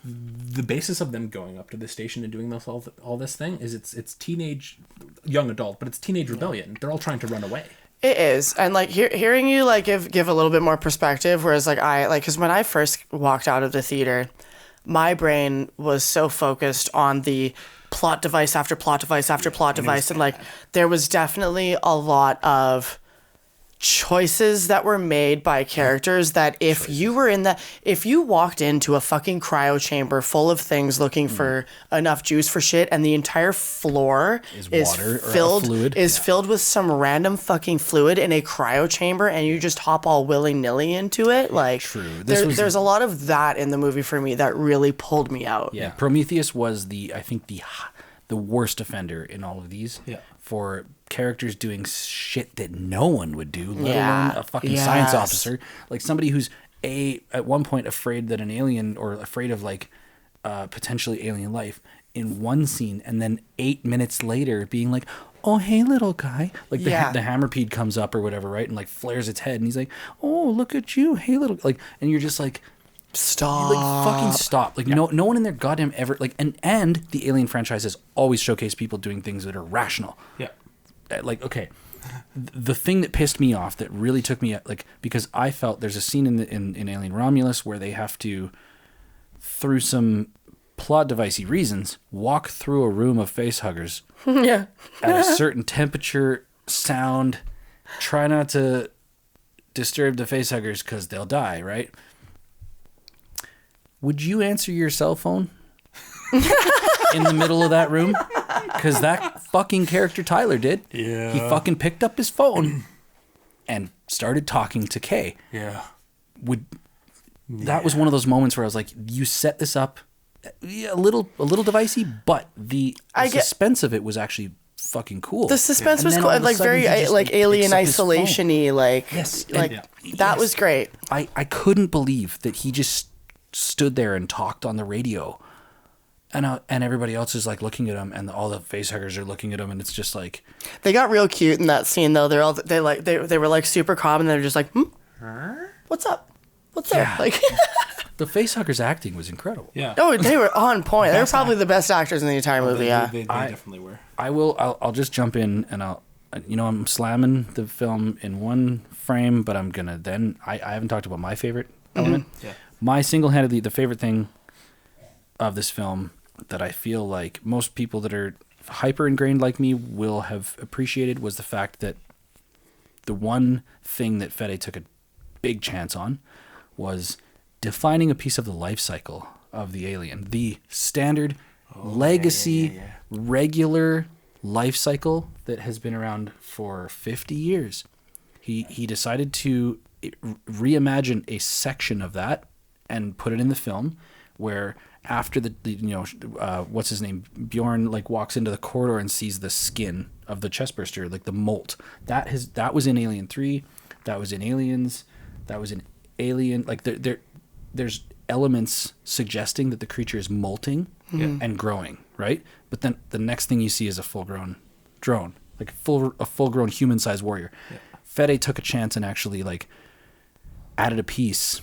the basis of them going up to the station and doing all this thing is it's teenage, young adult, but it's teenage rebellion. They're all trying to run away. It is. And like hearing you like give a little bit more perspective, whereas like because when I first walked out of the theater, my brain was so focused on the plot device after plot device after plot device, and like there was definitely a lot of choices that were made by characters that if you walked into a fucking cryo chamber full of things looking for enough juice for shit, and the entire floor is filled with some random fucking fluid in a cryo chamber, and you just hop all willy-nilly into it, like there's a lot of that in the movie for me that really pulled me out. Prometheus was I think the worst offender in all of these for characters doing shit that no one would do, let alone a fucking science officer, like somebody who's at one point afraid that an alien, or afraid of like potentially alien life in one scene, and then 8 minutes later being like, oh hey little guy, like the hammerpede comes up or whatever, right, and like flares its head, and he's like, oh look at you, hey little, like, and you're just like, stop, like fucking stop, like no one in their goddamn ever, like, and the Alien franchise has always showcased people doing things that are rational. Like, okay, the thing that pissed me off, that really took me, like, because I felt there's a scene in Alien Romulus where they have to, through some plot devicey reasons, walk through a room of face huggers at a certain temperature, sound, try not to disturb the facehuggers because they'll die, right? Would you answer your cell phone in the middle of that room? Because that fucking character Tyler did. Yeah. He fucking picked up his phone and started talking to Kay. Yeah. That was one of those moments where I was like, you set this up a little divicey, but the suspense of it was actually fucking cool. The suspense was cool, and like very like alien isolation-y, like yes, that was great. I couldn't believe that he just stood there and talked on the radio, and everybody else is like looking at him, and all the facehuggers are looking at him, and it's just like they got real cute in that scene though. They were like super calm, and they're just like, what's up? What's up? Like the facehuggers acting was incredible. Yeah. Oh, they were on point. They were probably the best actors in the entire movie. They definitely were. I'll just jump in and I'm slamming the film in one frame, but I'm gonna I haven't talked about my favorite element. Yeah. My single-handedly the favorite thing of this film that I feel like most people that are hyper ingrained like me will have appreciated was the fact that the one thing that Fede took a big chance on was defining a piece of the life cycle of the alien, the standard legacy regular life cycle that has been around for 50 years. He decided to reimagine a section of that and put it in the film where after the what's his name, Bjorn, like walks into the corridor and sees the skin of the chestburster, like the molt. That was in Alien 3, that was in Aliens, that was in Alien, like there's elements suggesting that the creature is molting and growing, right? But then the next thing you see is a full-grown drone, like a full-grown human-sized warrior. Yeah. Fede took a chance and actually like added a piece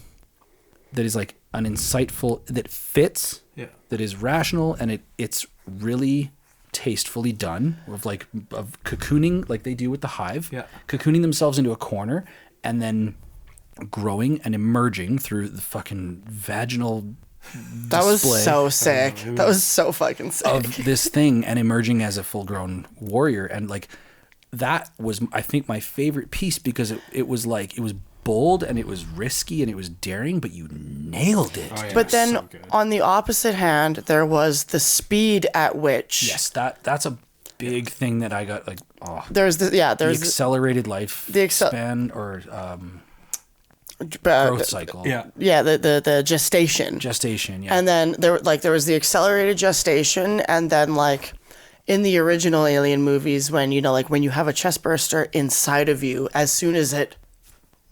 that is like an insightful, that fits, that is rational, and it's really tastefully done of cocooning like they do with the hive, cocooning themselves into a corner and then growing and emerging through the fucking vaginal that was so sick. That was so fucking sick. Of this thing and emerging as a full-grown warrior. And like that was, I think, my favorite piece because it was like, it was bold and it was risky and it was daring, but you nailed it. Oh, yeah, but then so on the opposite hand, there was the speed at which that's a big thing that I got like there's the accelerated life span or growth cycle. The gestation, and then there was the accelerated gestation, and then like in the original Alien movies when when you have a chest burster inside of you, as soon as it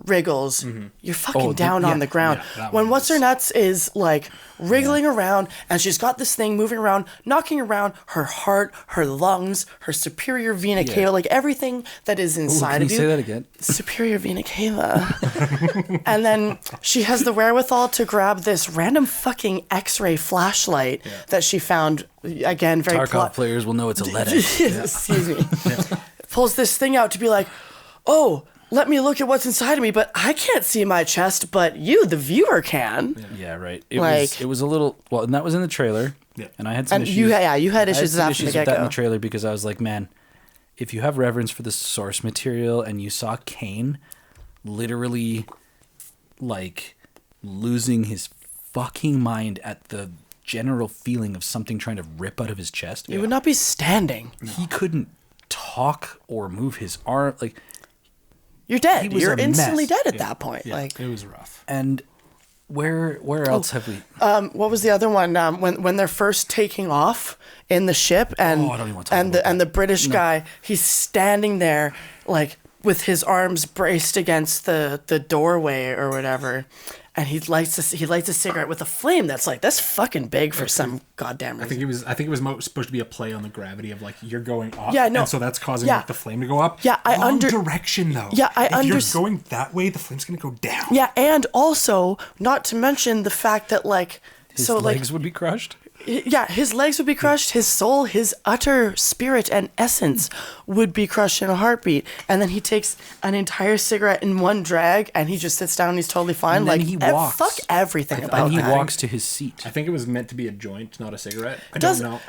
wriggles, you're fucking down on the ground. When What's Her Nuts is like wriggling around and she's got this thing moving around, knocking around her heart, her lungs, her superior vena cava, like everything that is inside of you. Can you say that again? Superior vena cava. And then she has the wherewithal to grab this random fucking X-ray flashlight that she found, again, very Tarkov players will know it's a lead. Excuse me. Pulls this thing out to be like, oh, let me look at what's inside of me, but I can't see my chest, but you, the viewer, can. Yeah, right. It was a little, well, and that was in the trailer. Yeah. And I had some issues. You had issues after the get-go. With that in the trailer because I was like, man, if you have reverence for the source material and you saw Kane literally like losing his fucking mind at the general feeling of something trying to rip out of his chest. He would not be standing. He couldn't talk or move his arm. Like, you're dead. You're instantly dead at that point. Yeah, like it was rough. And where else have we? What was the other one? When they're first taking off in the ship, and I don't even want to talk about the British guy, he's standing there like with his arms braced against the doorway or whatever, and he lights a cigarette with a flame that's fucking big for some goddamn reason. I think it was supposed to be a play on the gravity of like you're going up, and so that's causing like the flame to go up. Direction though. If you're going that way, the flame's gonna go down. Yeah, and also not to mention the fact that like his legs would be crushed. Yeah, his legs would be crushed, his soul, his utter spirit and essence would be crushed in a heartbeat. And then he takes an entire cigarette in one drag and he just sits down and he's totally fine. And then he walks. Fuck everything about And he that. walks to his seat. I think it was meant to be a joint, not a cigarette. I don't know.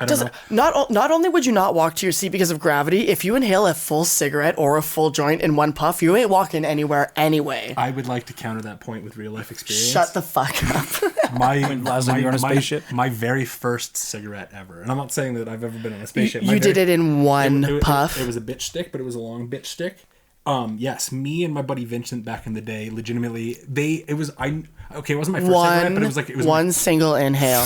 Not only would you not walk to your seat because of gravity, if you inhale a full cigarette or a full joint in one puff, you ain't walking anywhere anyway. I would like to counter that point with real life experience. Shut the fuck up. Last time you were on a spaceship? My very first cigarette ever, and I'm not saying that I've ever been on a spaceship. You did it in one puff? It was a bitch stick, but it was a long bitch stick. Yes, me and my buddy Vincent back in the day, legitimately, it wasn't my first cigarette, but it was one single inhale.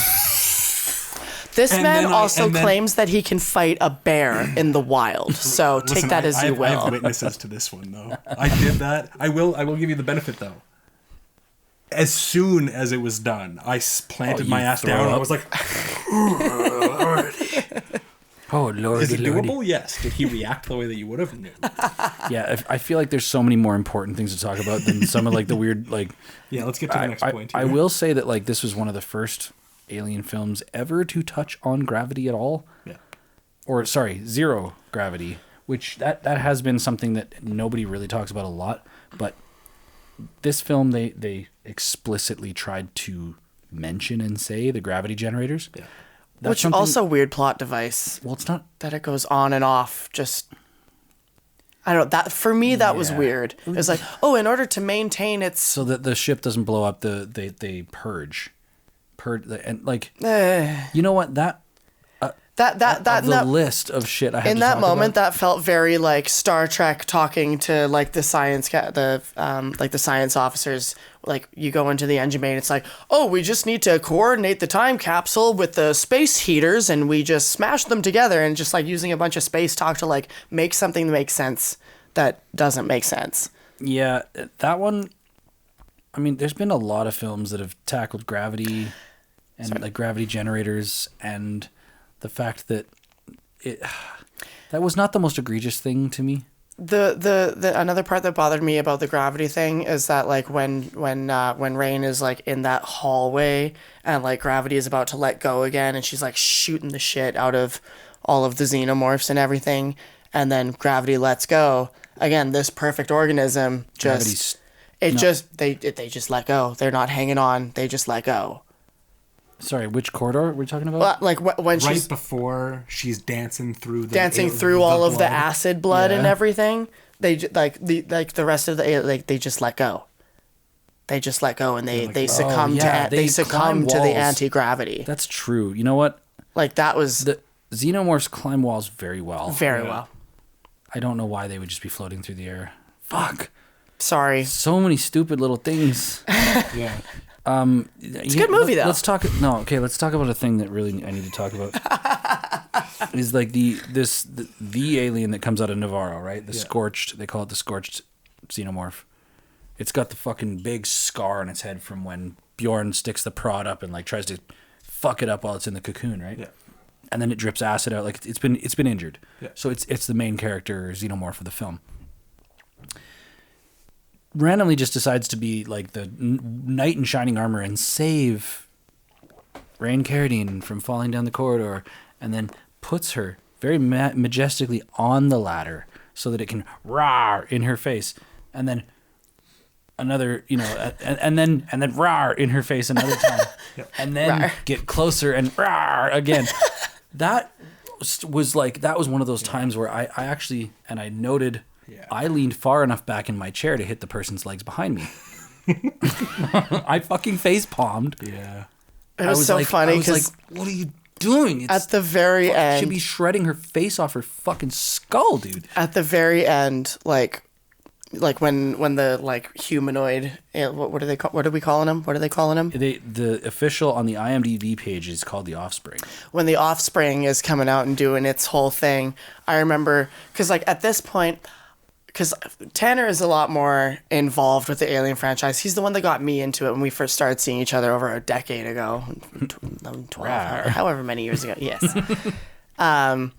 This man also claims that he can fight a bear in the wild. So Listen, take that as you will. I have witnesses to this one, though. I did that. I will give you the benefit, though. As soon as it was done, I planted my ass down. I was like, oh, Lordy, is it doable? Lordy. Yes. Did he react the way that you would have? No. Yeah, I feel like there's so many more important things to talk about than some of like the weird like. Yeah, let's get to the next point. I will say that like this was one of the first Alien films ever to touch on gravity at all. Yeah. Or sorry, zero gravity, which that has been something that nobody really talks about a lot, but this film they explicitly tried to mention and say the gravity generators. Yeah. Which also weird plot device. Well, it's not that it goes on and off. Just I don't know. That for me that was weird. It was like, oh, in order to maintain its so that the ship doesn't blow up, they purge, and like you know what that list of shit I had in to that talk moment about, that felt very like Star Trek talking to like the science the science officers. Like you go into the engine bay and it's like, oh, we just need to coordinate the time capsule with the space heaters and we just smash them together, and just like using a bunch of space talk to like make something that makes sense that doesn't make sense. Yeah, that one. I mean, there's been a lot of films that have tackled gravity and like gravity generators, and the fact that that was not the most egregious thing to me. The another part that bothered me about the gravity thing is that like when Rain is like in that hallway and like gravity is about to let go again and she's like shooting the shit out of all of the xenomorphs and everything, and then gravity lets go again. This perfect organism they just let go. They're not hanging on. They just let go. Sorry, which corridor we're talking about? Well, like when she's right before she's dancing through all of blood. the acid blood and everything, they the rest of the they just let go. They just let go and they succumb to the anti-gravity. That's true. You know what? Like that was the xenomorphs climb walls very well. Very well. I don't know why they would just be floating through the air. Fuck. Sorry. So many stupid little things. Yeah. It's a good movie though. Let's talk about a thing that really I need to talk about. Is like the alien that comes out of Navarro, right? The scorched. They call it the scorched xenomorph. It's got the fucking big scar on its head from when Bjorn sticks the prod up and like tries to fuck it up while it's in the cocoon, right? Yeah. And then it drips acid out. Like it's been injured. Yeah. So it's the main character xenomorph of the film. Randomly just decides to be like the knight in shining armor and save Rain Carradine from falling down the corridor, and then puts her very majestically on the ladder so that it can roar in her face, and then another, and then roar in her face another time, and then get closer and roar again. That was one of those times where I actually, and I noted. Yeah. I leaned far enough back in my chair to hit the person's legs behind me. I fucking face palmed. Yeah. It was so funny because what are you doing? At the very end, she'd be shredding her face off her fucking skull, dude. At the very end, like when the like humanoid, what are they call? What are we calling him? What are they calling him? The official on the IMDb page is called the Offspring. When the Offspring is coming out and doing its whole thing, I remember because like at this point. Because Tanner is a lot more involved with the Alien franchise. He's the one that got me into it when we first started seeing each other over a decade ago, 12, however many years ago. Yes. And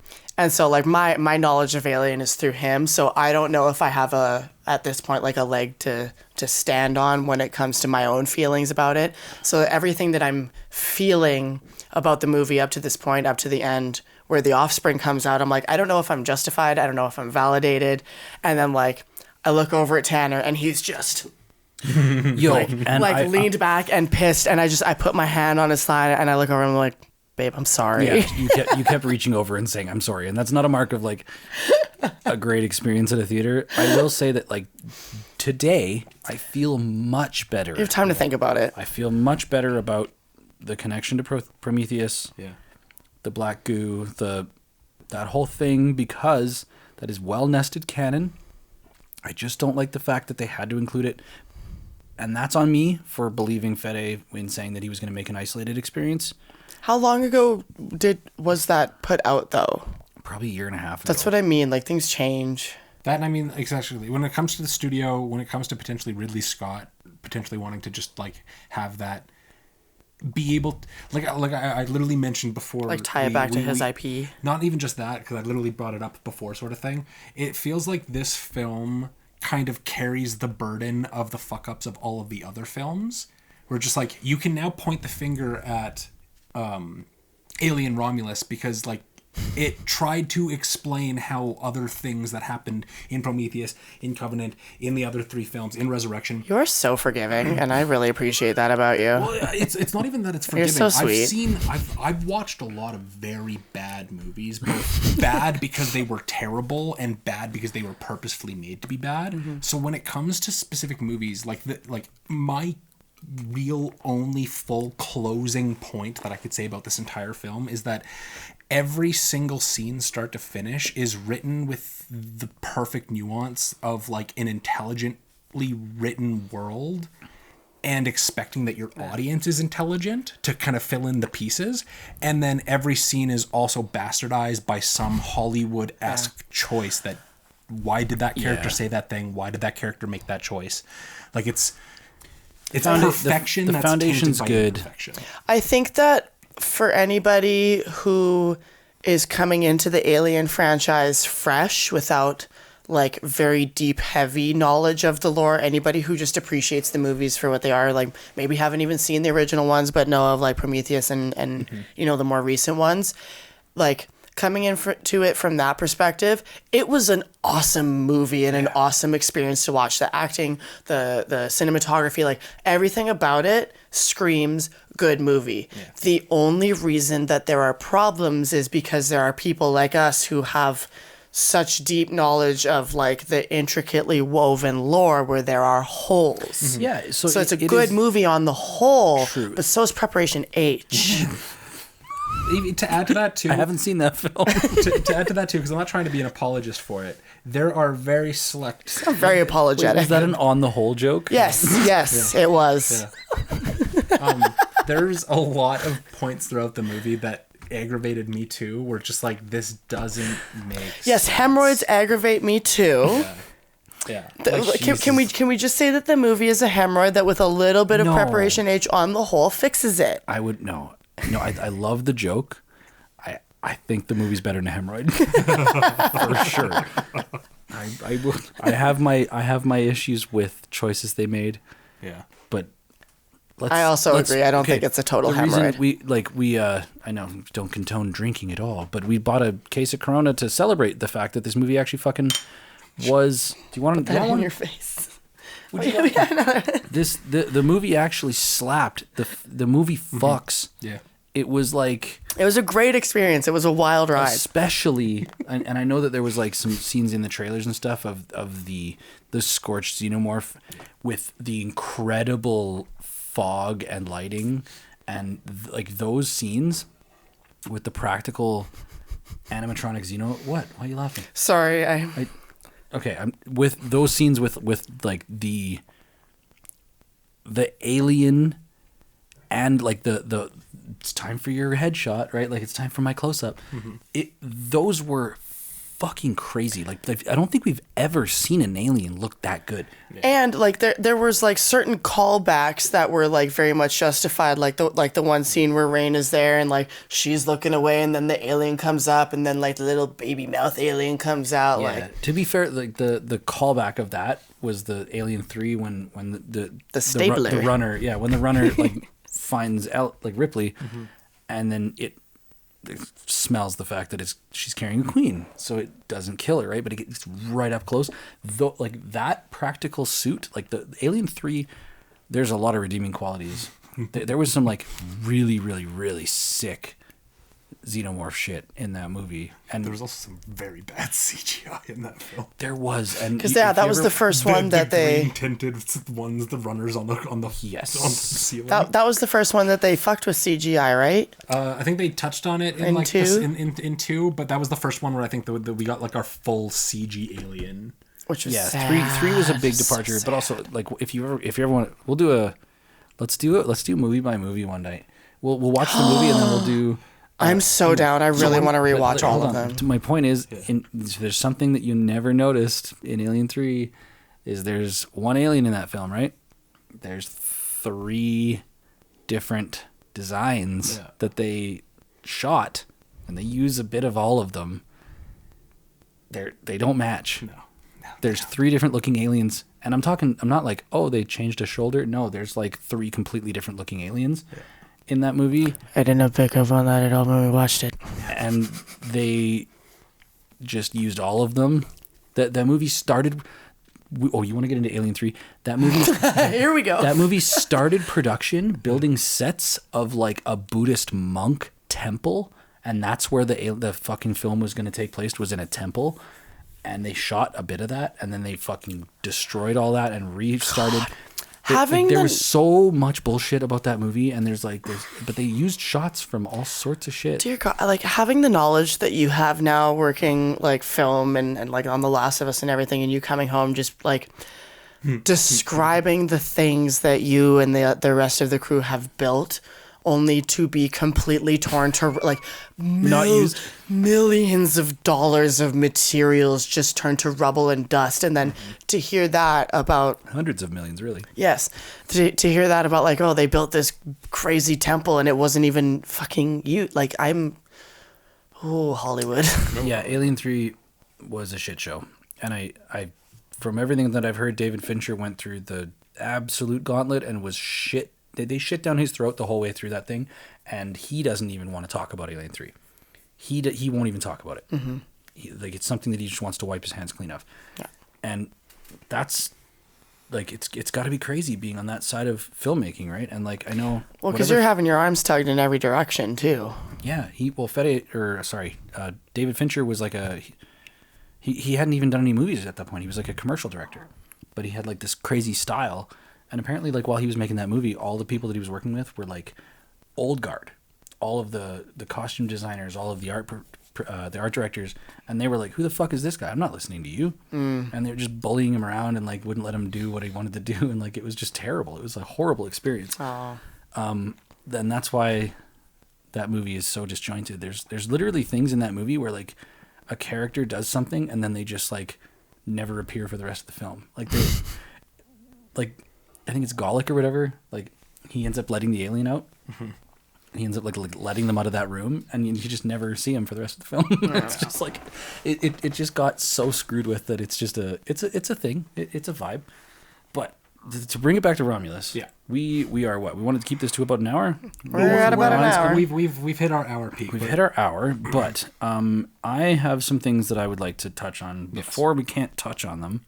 so like my knowledge of Alien is through him. So I don't know if I have at this point like a leg to stand on when it comes to my own feelings about it. So everything that I'm feeling about the movie up to this point, up to the end, where the offspring comes out. I'm like, I don't know if I'm justified. I don't know if I'm validated. And then like, I look over at Tanner and he's just leaned back and pissed. And I put my hand on his thigh and I look over and I'm like, babe, I'm sorry. Yeah, you kept reaching over and saying, I'm sorry. And that's not a mark of like a great experience at a theater. I will say that like today, I feel much better. You have time to think about it. I feel much better about the connection to Prometheus, the black goo, that whole thing, because that is well-nested canon. I just don't like the fact that they had to include it. And that's on me for believing Fede in saying that he was going to make an isolated experience. How long ago was that put out, though? Probably a year and a half ago. That's what I mean. Like, things change. That, and I mean, exactly. When it comes to the studio, when it comes to potentially Ridley Scott, potentially wanting to just, like, have that be able... I literally mentioned before... Like, tie it back to his IP. Not even just that, because I literally brought it up before sort of thing. It feels like this film kind of carries the burden of the fuck-ups of all of the other films. Where just, like, you can now point the finger at... Alien Romulus, because like it tried to explain how other things that happened in Prometheus, in Covenant, in the other 3 films, in Resurrection. You're so forgiving, and I really appreciate that about you. Well, it's not even that it's forgiving. You're so sweet. I've watched a lot of very bad movies, both bad because they were terrible and bad because they were purposefully made to be bad. Mm-hmm. So when it comes to specific movies, like my real only full closing point that I could say about this entire film is that every single scene start to finish is written with the perfect nuance of like an intelligently written world and expecting that your audience is intelligent to kind of fill in the pieces. And then every scene is also bastardized by some Hollywood-esque choice that why did that character say that thing? Why did that character make that choice? Like it's perfection. The that's foundation's good. Imperfection. I think that for anybody who is coming into the Alien franchise fresh without like very deep, heavy knowledge of the lore, anybody who just appreciates the movies for what they are, like maybe haven't even seen the original ones, but know of like Prometheus and you know, the more recent ones, like coming to it from that perspective, it was an awesome movie and an awesome experience to watch. The acting, the cinematography, like everything about it screams good movie. Yeah. The only reason that there are problems is because there are people like us who have such deep knowledge of like the intricately woven lore where there are holes. Mm-hmm. Yeah, so it's a good movie on the whole, but so is Preparation H. To add to that too, I haven't seen that film. to add to that too, because I'm not trying to be an apologist for it. There are very select. I'm very apologetic. Wait, was that an on the whole joke? Yes, it was. Yeah. There's a lot of points throughout the movie that aggravated me too. Where just like this doesn't make. Yes, sense. Hemorrhoids aggravate me too. Yeah. Can we just say that the movie is a hemorrhoid that with a little bit of Preparation H on the whole fixes it? I would no. I love the joke. I think the movie's better than a hemorrhoid. For sure. I have my issues with choices they made. Yeah. But I also agree. I don't think it's a total hemorrhoid. We I know don't condone drinking at all, but we bought a case of Corona to celebrate the fact that this movie actually fucking was. Do you want to put that in your face? The movie actually slapped. The movie fucks. Yeah. It was like... It was a great experience. It was a wild ride. Especially... And I know that there was like some scenes in the trailers and stuff of the scorched xenomorph with the incredible fog and lighting and like those scenes with the practical animatronic xeno... What? Why are you laughing? Sorry, Okay, I'm with those scenes with like the alien and like the it's time for your headshot, right? Like it's time for my close up. Mm-hmm. Those were fucking crazy. Like I don't think we've ever seen an alien look that good. Yeah. And like there was like certain callbacks that were like very much justified. Like the one scene where Rain is there and like she's looking away and then the alien comes up and then like the little baby mouth alien comes out. Yeah. Like to be fair, like the callback of that was the Alien 3 when the stapler the runner when the runner like finds out like Ripley. Mm-hmm. and then it smells the fact that she's carrying a queen, so it doesn't kill her, right? But it gets right up close. Though, like that practical suit, like the Alien 3, there's a lot of redeeming qualities. There was some like really, really, really sick xenomorph shit in that movie, and There was also some very bad CGI in that film. there was, and Because that was the first one that they green tinted ones, the runners on the Yes. on the ceiling. that was the first one that they fucked with CGI, right? I think they touched on it in In like two? in two, but that was the first one where I think that we got like our full CG alien. Which was yeah, sad. three was a big So departure, sad. but also like if you ever want, we'll do a let's do movie by movie one night. We'll watch the movie and then we'll do. I'm so down. I really want to rewatch all hold of on. them. My point is, there's something that you never noticed in Alien 3 is there's one alien in that film, right? There's 3 different designs that they shot, and they use a bit of all of them. They don't match. No. There's 3 different looking aliens, and I'm not like, oh, they changed a shoulder. No, there's like 3 completely different looking aliens in that movie. I didn't pick up on that at all when we watched it. And they just used all of them. That movie started. Oh, you want to get into Alien 3? That movie. Here we go. That movie started production, building sets of like a Buddhist monk temple, and that's where the fucking film was going to take place. Was in a temple, and they shot a bit of that, and then they fucking destroyed all that and restarted. There was so much bullshit about that movie, and but they used shots from all sorts of shit. Dear God, like having the knowledge that you have now working like film and like on The Last of Us and everything, and you coming home just like describing the things that you and the rest of the crew have built, only to be completely torn to like Not used. millions of dollars of materials just turned to rubble and dust, and then to hear that about Hundreds of millions, really. yes, to hear that about like, oh, they built this crazy temple and it wasn't even fucking you. Like Hollywood. Yeah, Alien 3 was a shit show. And I from everything that I've heard, David Fincher went through the absolute gauntlet and was shit. They shit down his throat the whole way through that thing, and he doesn't even want to talk about Alien 3. He won't even talk about it. Mm-hmm. It's something that he just wants to wipe his hands clean of. Yeah. And that's like it's got to be crazy being on that side of filmmaking, right? And like I know, Well, because you're having your arms tugged in every direction too. Yeah, David Fincher was like he hadn't even done any movies at that point. He was like a commercial director, but he had like this crazy style. And apparently, like while he was making that movie, all the people that he was working with were like old guard, all of the costume designers, all of the art directors, and they were like, "Who the fuck is this guy? I'm not listening to you." And they were just bullying him around and like wouldn't let him do what he wanted to do, and like it was just terrible. It was a horrible experience. Then that's why that movie is so disjointed. There's literally things in that movie where like a character does something and then they just like never appear for the rest of the film. Like they like. I think it's Golic or whatever. Like he ends up letting the alien out. Mm-hmm. He ends up like letting them out of that room, and you just never see him for the rest of the film. It's just like it just got so screwed with that it's just it's a thing. It's a vibe. But to bring it back to Romulus, we are what we wanted to keep this to about an hour. We're at about an hour. We've hit our hour peak. We've hit our hour, but I have some things that I would like to touch on before we can't touch on them.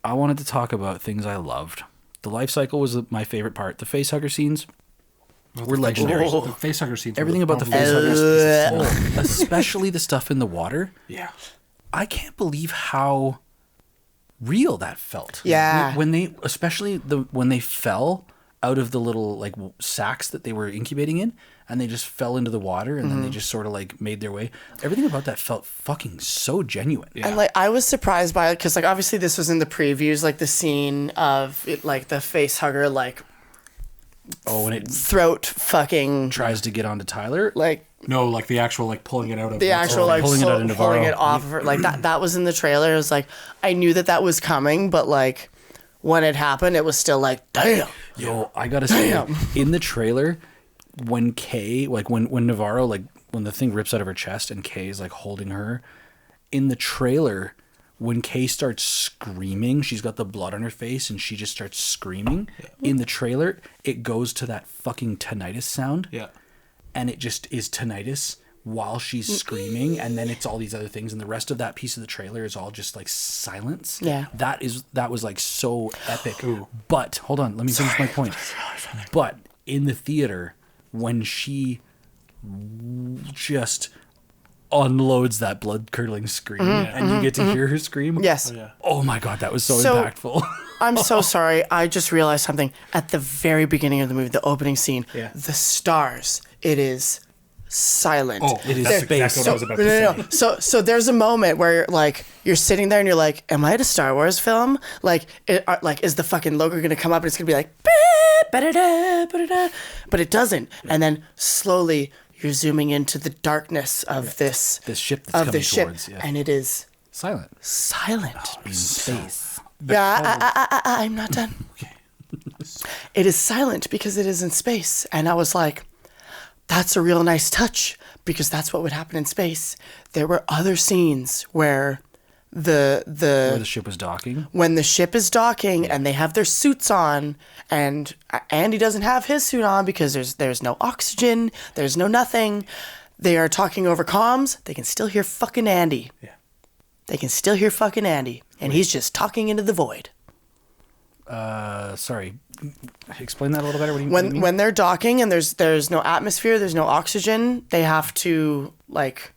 I wanted to talk about things I loved. The life cycle was my favorite part. The facehugger scenes were legendary. The facehugger scenes. Everything about the facehuggers, especially the stuff in the water. Yeah. I can't believe how real that felt. Yeah. When they fell out of the little like sacks that they were incubating in, and they just fell into the water, and then they just sort of like made their way. Everything about that felt fucking so genuine. Yeah. And like I was surprised by it because like obviously this was in the previews, like the scene of it, like the face hugger like when it throat fucking tries to get onto Tyler, like no, like the actual like pulling it out of the actual like pulling it out of Navarro. pulling it off of her, like that was in the trailer. It was like I knew that was coming, but like when it happened, it was still like damn. Yo, I gotta say, in the trailer, when Kay, like when Navarro, like when the thing rips out of her chest and Kay is like holding her, in the trailer, when Kay starts screaming, she's got the blood on her face and she just starts screaming. In the trailer, it goes to that fucking tinnitus sound. Yeah. and it just is tinnitus while she's screaming, and then it's all these other things, and the rest of that piece of the trailer is all just like silence. Yeah. That was like so epic. But hold on, let me finish my point. But in the theater, when she just unloads that blood curdling scream and you get to hear her scream. Yes. Oh my god, that was so So- impactful. I'm so sorry. I just realized something. At the very beginning of the movie, the opening scene, the stars, it is silent. Oh, It is that's space. exactly what I was about to say. So there's a moment where you're sitting there and you're like, am I at a Star Wars film? Is the fucking logo gonna come up and it's gonna be like, ba-da-da, ba-da-da, but it doesn't. And then slowly you're zooming into the darkness of this ship that's coming towards, and it is Silent. silent. In space. I'm not done. It is silent because it is in space, and I was like, that's a real nice touch, because that's what would happen in space. There were other scenes where Where the ship was docking. when the ship is docking and they have their suits on, and Andy doesn't have his suit on because there's no oxygen, there's no nothing. They are talking over comms. They can still hear fucking Andy. Yeah. They can still hear fucking Andy, and he's just talking into the void. Sorry. Explain that a little better. What do you mean? When they're docking and there's no atmosphere, there's no oxygen, they have to, like,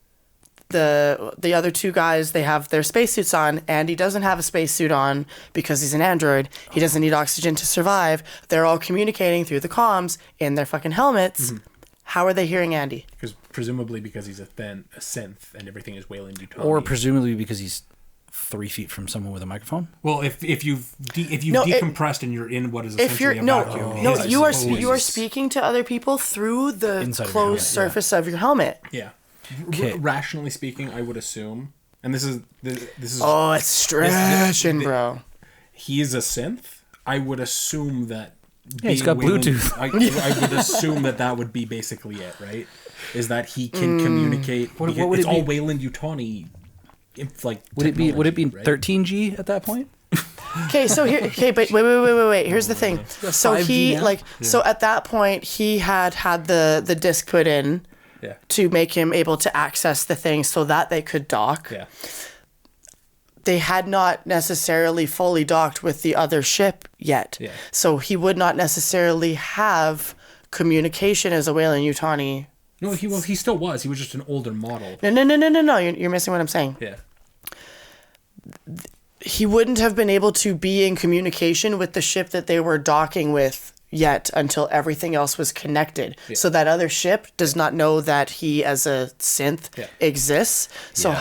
the other two guys, they have their spacesuits on. Andy doesn't have a spacesuit on because he's an android. He doesn't need oxygen to survive. They're all communicating through the comms in their fucking helmets. How are they hearing Andy? Because presumably because he's a synth and everything is Weyland-Yutani. Or presumably because he's 3 feet from someone with a microphone. Well, if you've No, decompressessed and you're in what is If you're essentially a vacuum. no, his you are voice- speaking to other people through the Inside of your closed helmet, surface of your helmet. Yeah. Okay. Rationally speaking, I would assume, and this is Oh, it's stretching, bro. he is a synth. I would assume that. Yeah, he's being got Bluetooth. I would assume that would be basically it, right? Is that he can communicate? What because would it's it be? all Weyland-Yutani. Like, Would it be technology, right? 13G at that point? Okay, so here, but wait. Here's the thing. So 5G he now? so at that point he had the disc put in Yeah. to make him able to access the thing so that they could dock. Yeah. They had not necessarily fully docked with the other ship yet. Yeah. So he would not necessarily have communication as a Weyland-Yutani. No, he still was. He was just an older model. No. You're missing what I'm saying. Yeah. He wouldn't have been able to be in communication with the ship that they were docking with yet until everything else was connected. Yeah. So that other ship does not know that he as a synth exists. So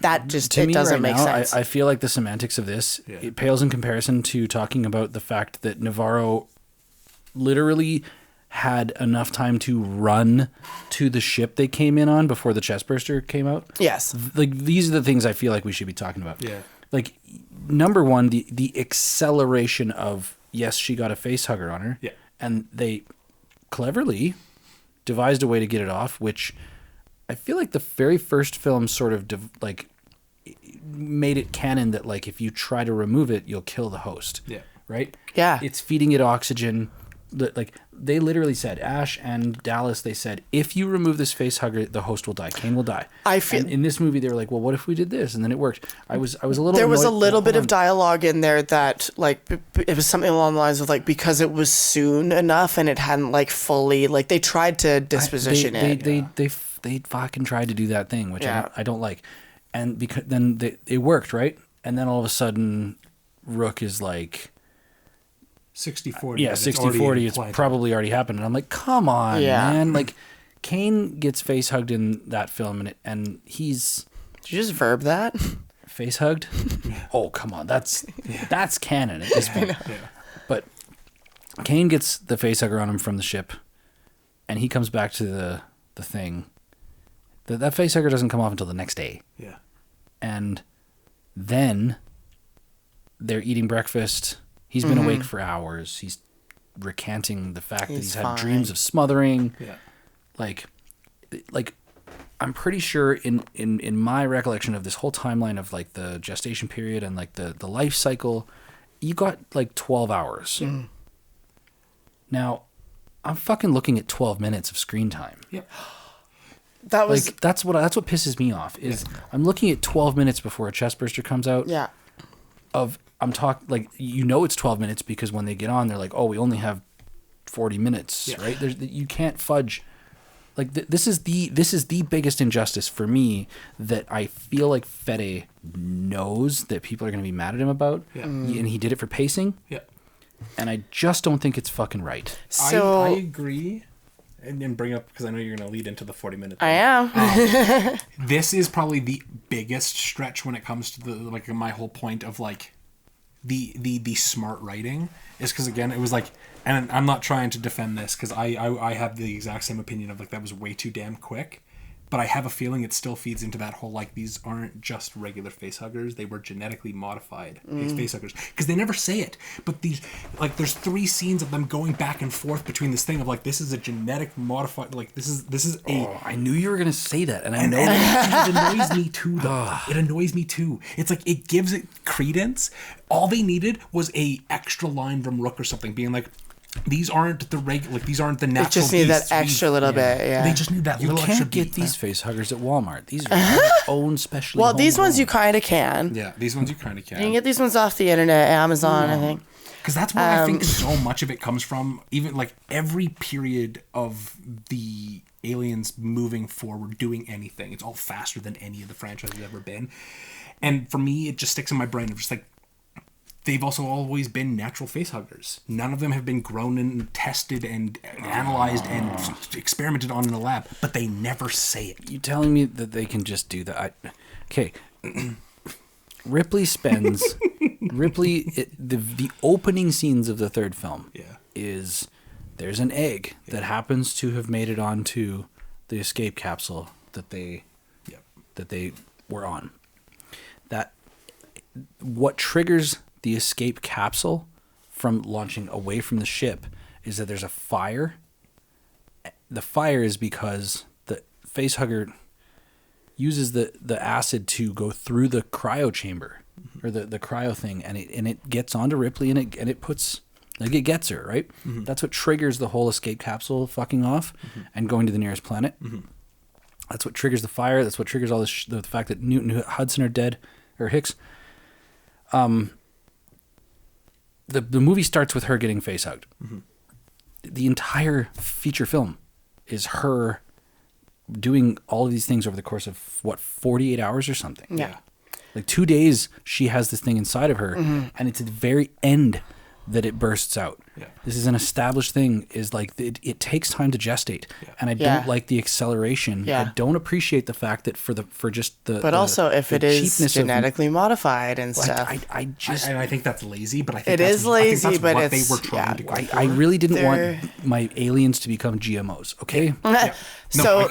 that just To it me doesn't right make now, sense. I feel like the semantics of this, it pales in comparison to talking about the fact that Navarro literally had enough time to run to the ship they came in on before the chestburster came out. Yes. Like, these are the things I feel like we should be talking about. Yeah. Like, number one, the acceleration of, yes, she got a face hugger on her. Yeah. And they cleverly devised a way to get it off, which I feel like the very first film sort of made it canon that, like, if you try to remove it, you'll kill the host. Yeah. Right? Yeah. It's feeding it oxygen. Like, they literally said, Ash and Dallas, they said, if you remove this face hugger, the host will die. Kane will die. I feel- And in this movie, they were like, well, what if we did this? And then it worked. I was a little There was a annoyed- little hold bit of on. dialogue in there that, like, it was something along the lines of, like, because it was soon enough and it hadn't, like, fully, like, they tried to disposition it. They fucking tried to do that thing, which Yeah. I don't like. And because then it worked, right? And then all of a sudden, Rook is like, 60-40. yeah, but it's 60-40, already it's implied. probably already happened. And I'm like, come on, Yeah. man. Like, Kane gets face hugged in that film, and he's Did you just verb that? face hugged. Oh, come on, that's canon at this point. Yeah. But Kane gets the face hugger on him from the ship, and he comes back to the thing. That face hugger doesn't come off until the next day. Yeah. And then they're eating breakfast. He's been awake for hours. He's recanting the fact that he's had fine. dreams of smothering. Yeah. Like I'm pretty sure in my recollection of this whole timeline of, like, the gestation period and, like, the life cycle, you got like 12 hours. Now, I'm fucking looking at 12 minutes of screen time. Yep. That was Like that's what pisses me off is I'm looking at 12 minutes before a chest burster comes out. yeah. I'm talking like it's 12 minutes because when they get on they're like, oh, we only have 40 minutes, right? You can't fudge. Like this is the biggest injustice for me that I feel like Fede knows that people are going to be mad at him about, and he did it for pacing. Yeah. And I just don't think it's fucking right. So I agree. And then bring up, because I know you're going to lead into the 40-minute thing. I am. This is probably the biggest stretch when it comes to the like my whole point of like the smart writing is because again it was like, and I'm not trying to defend this because I have the exact same opinion of like that was way too damn quick. But I have a feeling it still feeds into that whole, like, these aren't just regular facehuggers. They were genetically modified facehuggers. Because they never say it. But these, like, there's 3 scenes of them going back and forth between this thing of, like, this is a genetic modified, like, this is a... Oh, I knew you were going to say that. And I know it annoys me too, though. It annoys me too. It's like, it gives it credence. All they needed was a extra line from Rook or something being like, these aren't the regular, like these aren't the natural. They just need beasts. that extra little bit. Yeah. They just need that little extra You can't get beat. these face huggers at Walmart. These are their own specially. Well, these ones homegrown. you kind of can. Yeah, these ones you kind of You can get can. these ones off the internet, Amazon, I think. Because that's where I think so much of it comes from. Even like every period of the aliens moving forward, doing anything, it's all faster than any of the franchises have ever been. And for me, it just sticks in my brain of just like, they've also always been natural facehuggers. None of them have been grown and tested and analyzed and experimented on in a lab, but they never say it. You telling me that they can just do that? Okay. Ripley spends the opening scenes of the third film is there's an egg that happens to have made it onto the escape capsule that they were on. That what triggers the escape capsule from launching away from the ship is that there's a fire. The fire is because the facehugger uses the acid to go through the cryo chamber or the cryo thing, and it gets onto Ripley and it puts like it gets her right. That's what triggers the whole escape capsule fucking off and going to the nearest planet. That's what triggers the fire. That's what triggers all this the fact that Newton and Hudson are dead or Hicks. The movie starts with her getting face hugged. The entire feature film is her doing all of these things over the course of 48 hours or something. Yeah. Like 2 days she has this thing inside of her and it's at the very end that it bursts out. Yeah. This is an established thing is like it takes time to gestate and I don't like the acceleration. Yeah. I don't appreciate the fact that for just the But also if the it is cheapness of- genetically modified and stuff. I just And I think that's lazy, but I think It that's, is lazy, I think that's but what it's- they were trying to go for. I really didn't They're- want my aliens to become GMOs. Okay. Yeah. No, So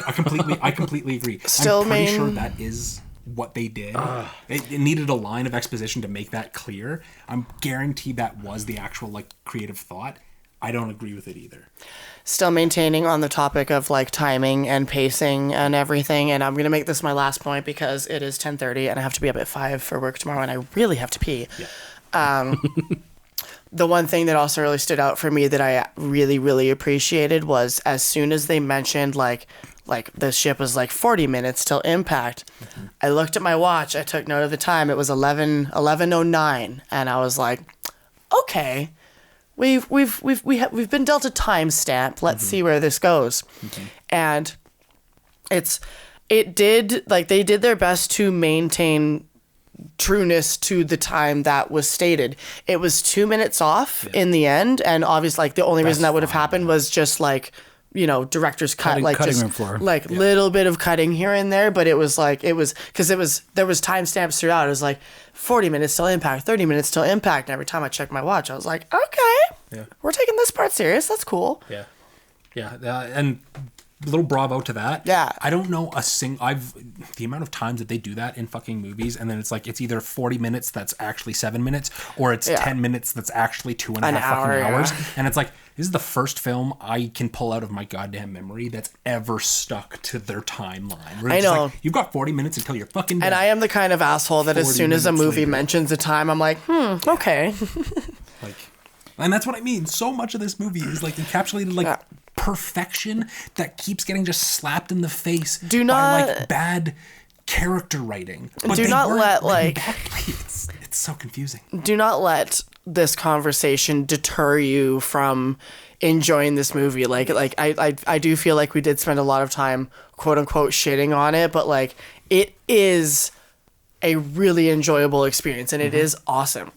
I completely agree. Still I'm pretty main- sure that is what they did. It needed a line of exposition to make that clear. I'm guaranteed that was the actual like creative thought. I don't agree with it either. still maintaining on the topic of like timing and pacing and everything, and I'm gonna make this my last point because it is 10:30 and I have to be up at 5 for work tomorrow and I really have to pee. The one thing that also really stood out for me that I really appreciated was as soon as they mentioned like the ship was like 40 minutes till impact, I looked at my watch, I took note of the time, it was 11:09, and I was like, okay, we've been dealt a timestamp, let's see where this goes. And they did their best to maintain trueness to the time that was stated. It was 2 minutes off in the end, and obviously like the only reason that would have happened was just like, you know, director's cut, like cutting just room floor. like little bit of cutting here and there, but it was there was timestamps throughout. It was like 40 minutes till impact, 30 minutes till impact, and every time I checked my watch I was like, okay, we're taking this part serious, that's cool. And little bravo to that. Yeah. I don't know the amount of times that they do that in fucking movies, and then it's like it's either 40 minutes that's actually 7 minutes, or it's 10 minutes that's actually 2.5 fucking hours. And it's like, this is the first film I can pull out of my goddamn memory that's ever stuck to their timeline. Where it's I just know. like, you've got 40 minutes until you're fucking dead. And I am the kind of asshole that as 40 soon as a minutes movie later. mentions the time, I'm like, okay. Like, and that's what I mean. So much of this movie is like encapsulated like perfection that keeps getting just slapped in the face Do by not- like bad character writing. But Do they not weren't let, written like- badly. It's so confusing. Do not let this conversation deter you from enjoying this movie. Like I do feel like we did spend a lot of time, quote unquote, shitting on it, but like it is a really enjoyable experience, and it is awesome.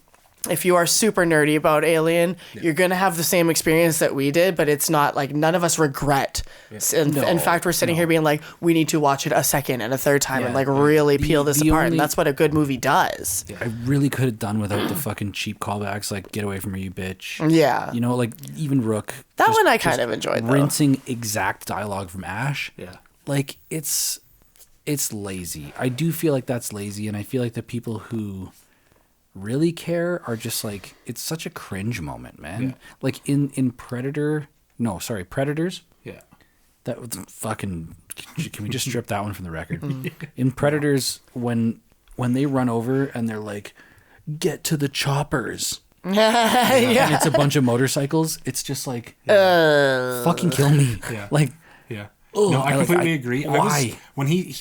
If you are super nerdy about Alien, you're going to have the same experience that we did, but it's not like none of us regret. In fact, we're sitting here being like, we need to watch it a second and a third time and like really peel this apart. And that's what a good movie does. I really could have done without the fucking cheap callbacks, like "Get away from her, you bitch." Yeah. You know, like even Rook. That one I kind of enjoyed, though. Rinsing exact dialogue from Ash. Yeah. Like it's lazy. I do feel like that's lazy, and I feel like the people who really care are just like, it's such a cringe moment, man. Yeah. Like in Predators. Yeah. That was fucking. Can we just strip that one from the record? In Predators, when they run over and they're like, "Get to the choppers," and it's a bunch of motorcycles. It's just like, fucking kill me. Yeah. Like, Yeah. ugh, No, I completely agree. Why? When he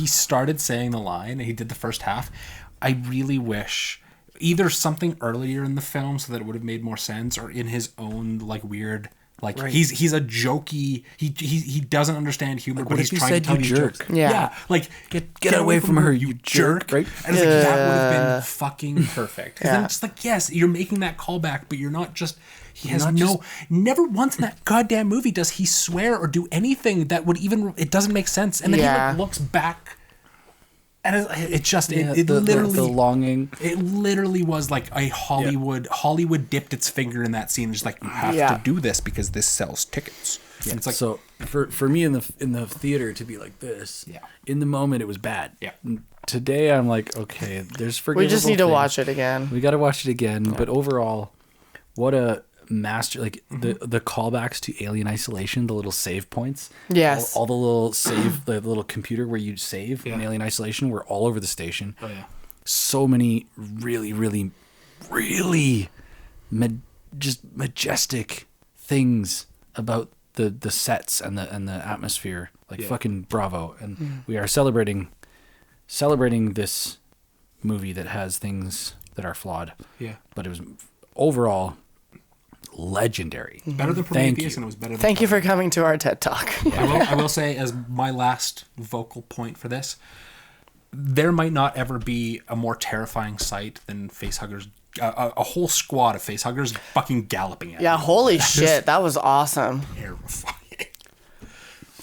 started saying the line, and he did the first half, I really wish either something earlier in the film so that it would have made more sense, or in his own like weird, like he's a jokey, he doesn't understand humor, Like, but what he's if you trying said to tell you these jerk? jokes. Yeah. Like get away from her, you jerk, right? And it's like, that would have been fucking perfect. Because then it's just like, yes, you're making that callback, but you're not just. He has never once in that goddamn movie does he swear or do anything that would even. It doesn't make sense, and then he like looks back. And it just literally the longing. It literally was like a Hollywood dipped its finger in that scene, just like, you have to do this because this sells tickets. Yeah. And it's like, so for me in the theater to be like this, in the moment it was bad. Yeah. Today I'm like, okay, there's forgivable We just need to things. watch it again. We got to watch it again. But overall, what a master! Like the callbacks to Alien Isolation, the little save points. Yes. All the little save, the little computer where you save in Alien Isolation were all over the station. oh yeah, So many really, really, really just majestic things about the sets and the atmosphere. Like fucking bravo. And we are celebrating this movie that has things that are flawed. yeah. But it was overall legendary. Better than Thank Prometheus, you. and it was better. Than Thank you for coming to our TED Talk. I will say, as my last vocal point for this, there might not ever be a more terrifying sight than facehuggers. A whole squad of facehuggers fucking galloping at Yeah, you. holy shit, that was awesome. Terrifying.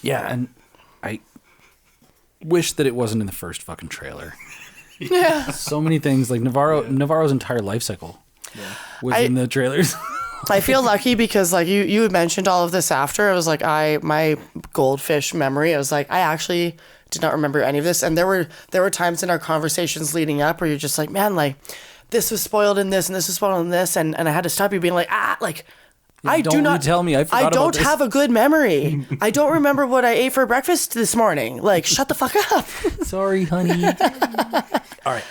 Yeah, and I wish that it wasn't in the first fucking trailer. Yeah. So many things, like Navarro's entire life cycle was in the trailers. I feel lucky because like you had mentioned all of this after. I was like, my goldfish memory, I was like, I actually did not remember any of this. And there were times in our conversations leading up where you're just like, man, like this was spoiled in this and this was spoiled in this, and I had to stop you being like, I do not tell me. I don't have a good memory. I don't remember what I ate for breakfast this morning. Like, shut the fuck up. Sorry, honey. All right.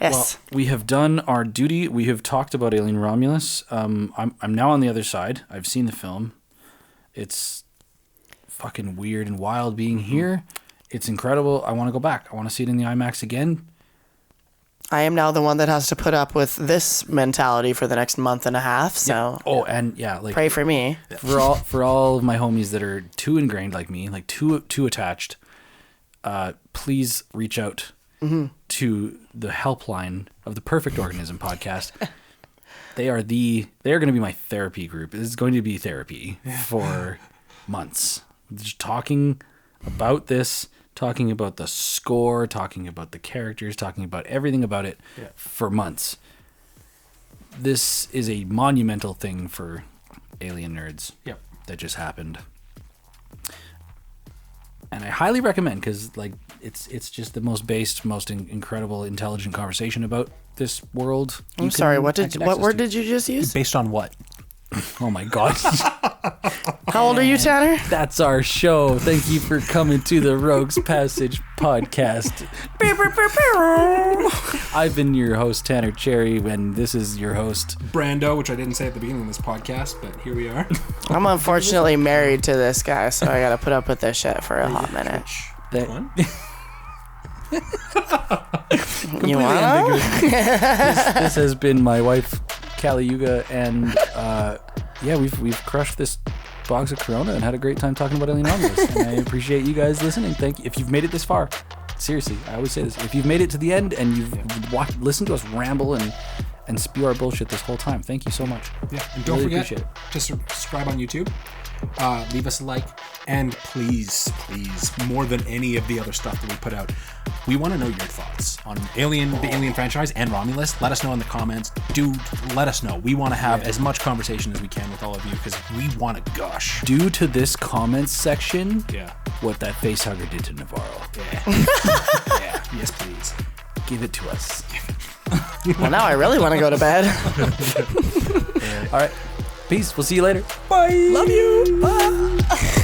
Yes. Well, we have done our duty. We have talked about Alien Romulus. I'm now on the other side. I've seen the film. It's fucking weird and wild being here. It's incredible. I want to go back. I want to see it in the IMAX again. I am now the one that has to put up with this mentality for the next month and a half. So Oh, and yeah, like pray for me. for all of my homies that are too ingrained like me, like too attached. Please reach out to the helpline of the Perfect Organism podcast. They are going to be my therapy group. This is going to be therapy for months. Just talking about this, talking about the score, talking about the characters, talking about everything about it for months. This is a monumental thing for Alien nerds that just happened. And I highly recommend, because like it's just the most based, most incredible, intelligent conversation about this world. I'm sorry. What word did you just use? Based on what? Oh my God. How old are you, Tanner? That's our show. Thank you for coming to the Rogues Passage podcast. I've been your host, Tanner Cherry, and this is your host, Brando, which I didn't say at the beginning of this podcast, but here we are. I'm unfortunately married to this guy, so I gotta put up with this shit for a hot minute. Fun. You wanna? This has been my wife, Kali Yuga, and yeah, we've crushed this box of Corona and had a great time talking about Alien Romulus. And I appreciate you guys listening. Thank you. If you've made it this far, seriously, I always say this. If you've made it to the end and you've listened to us ramble and spew our bullshit this whole time, thank you so much. Yeah, and don't Really forget to subscribe on YouTube. Leave us a like, and please, more than any of the other stuff that we put out, we want to know your thoughts on the Alien franchise and Romulus. Let us know in the comments. Let us know. We want to have as much conversation as we can with all of you because we want to gush. Due to this comments section, what that facehugger did to Navarro. Yeah. Yes, please. Give it to us. Well, now I really want to go to bed. All right. Peace. We'll see you later. Bye. Love you. Bye.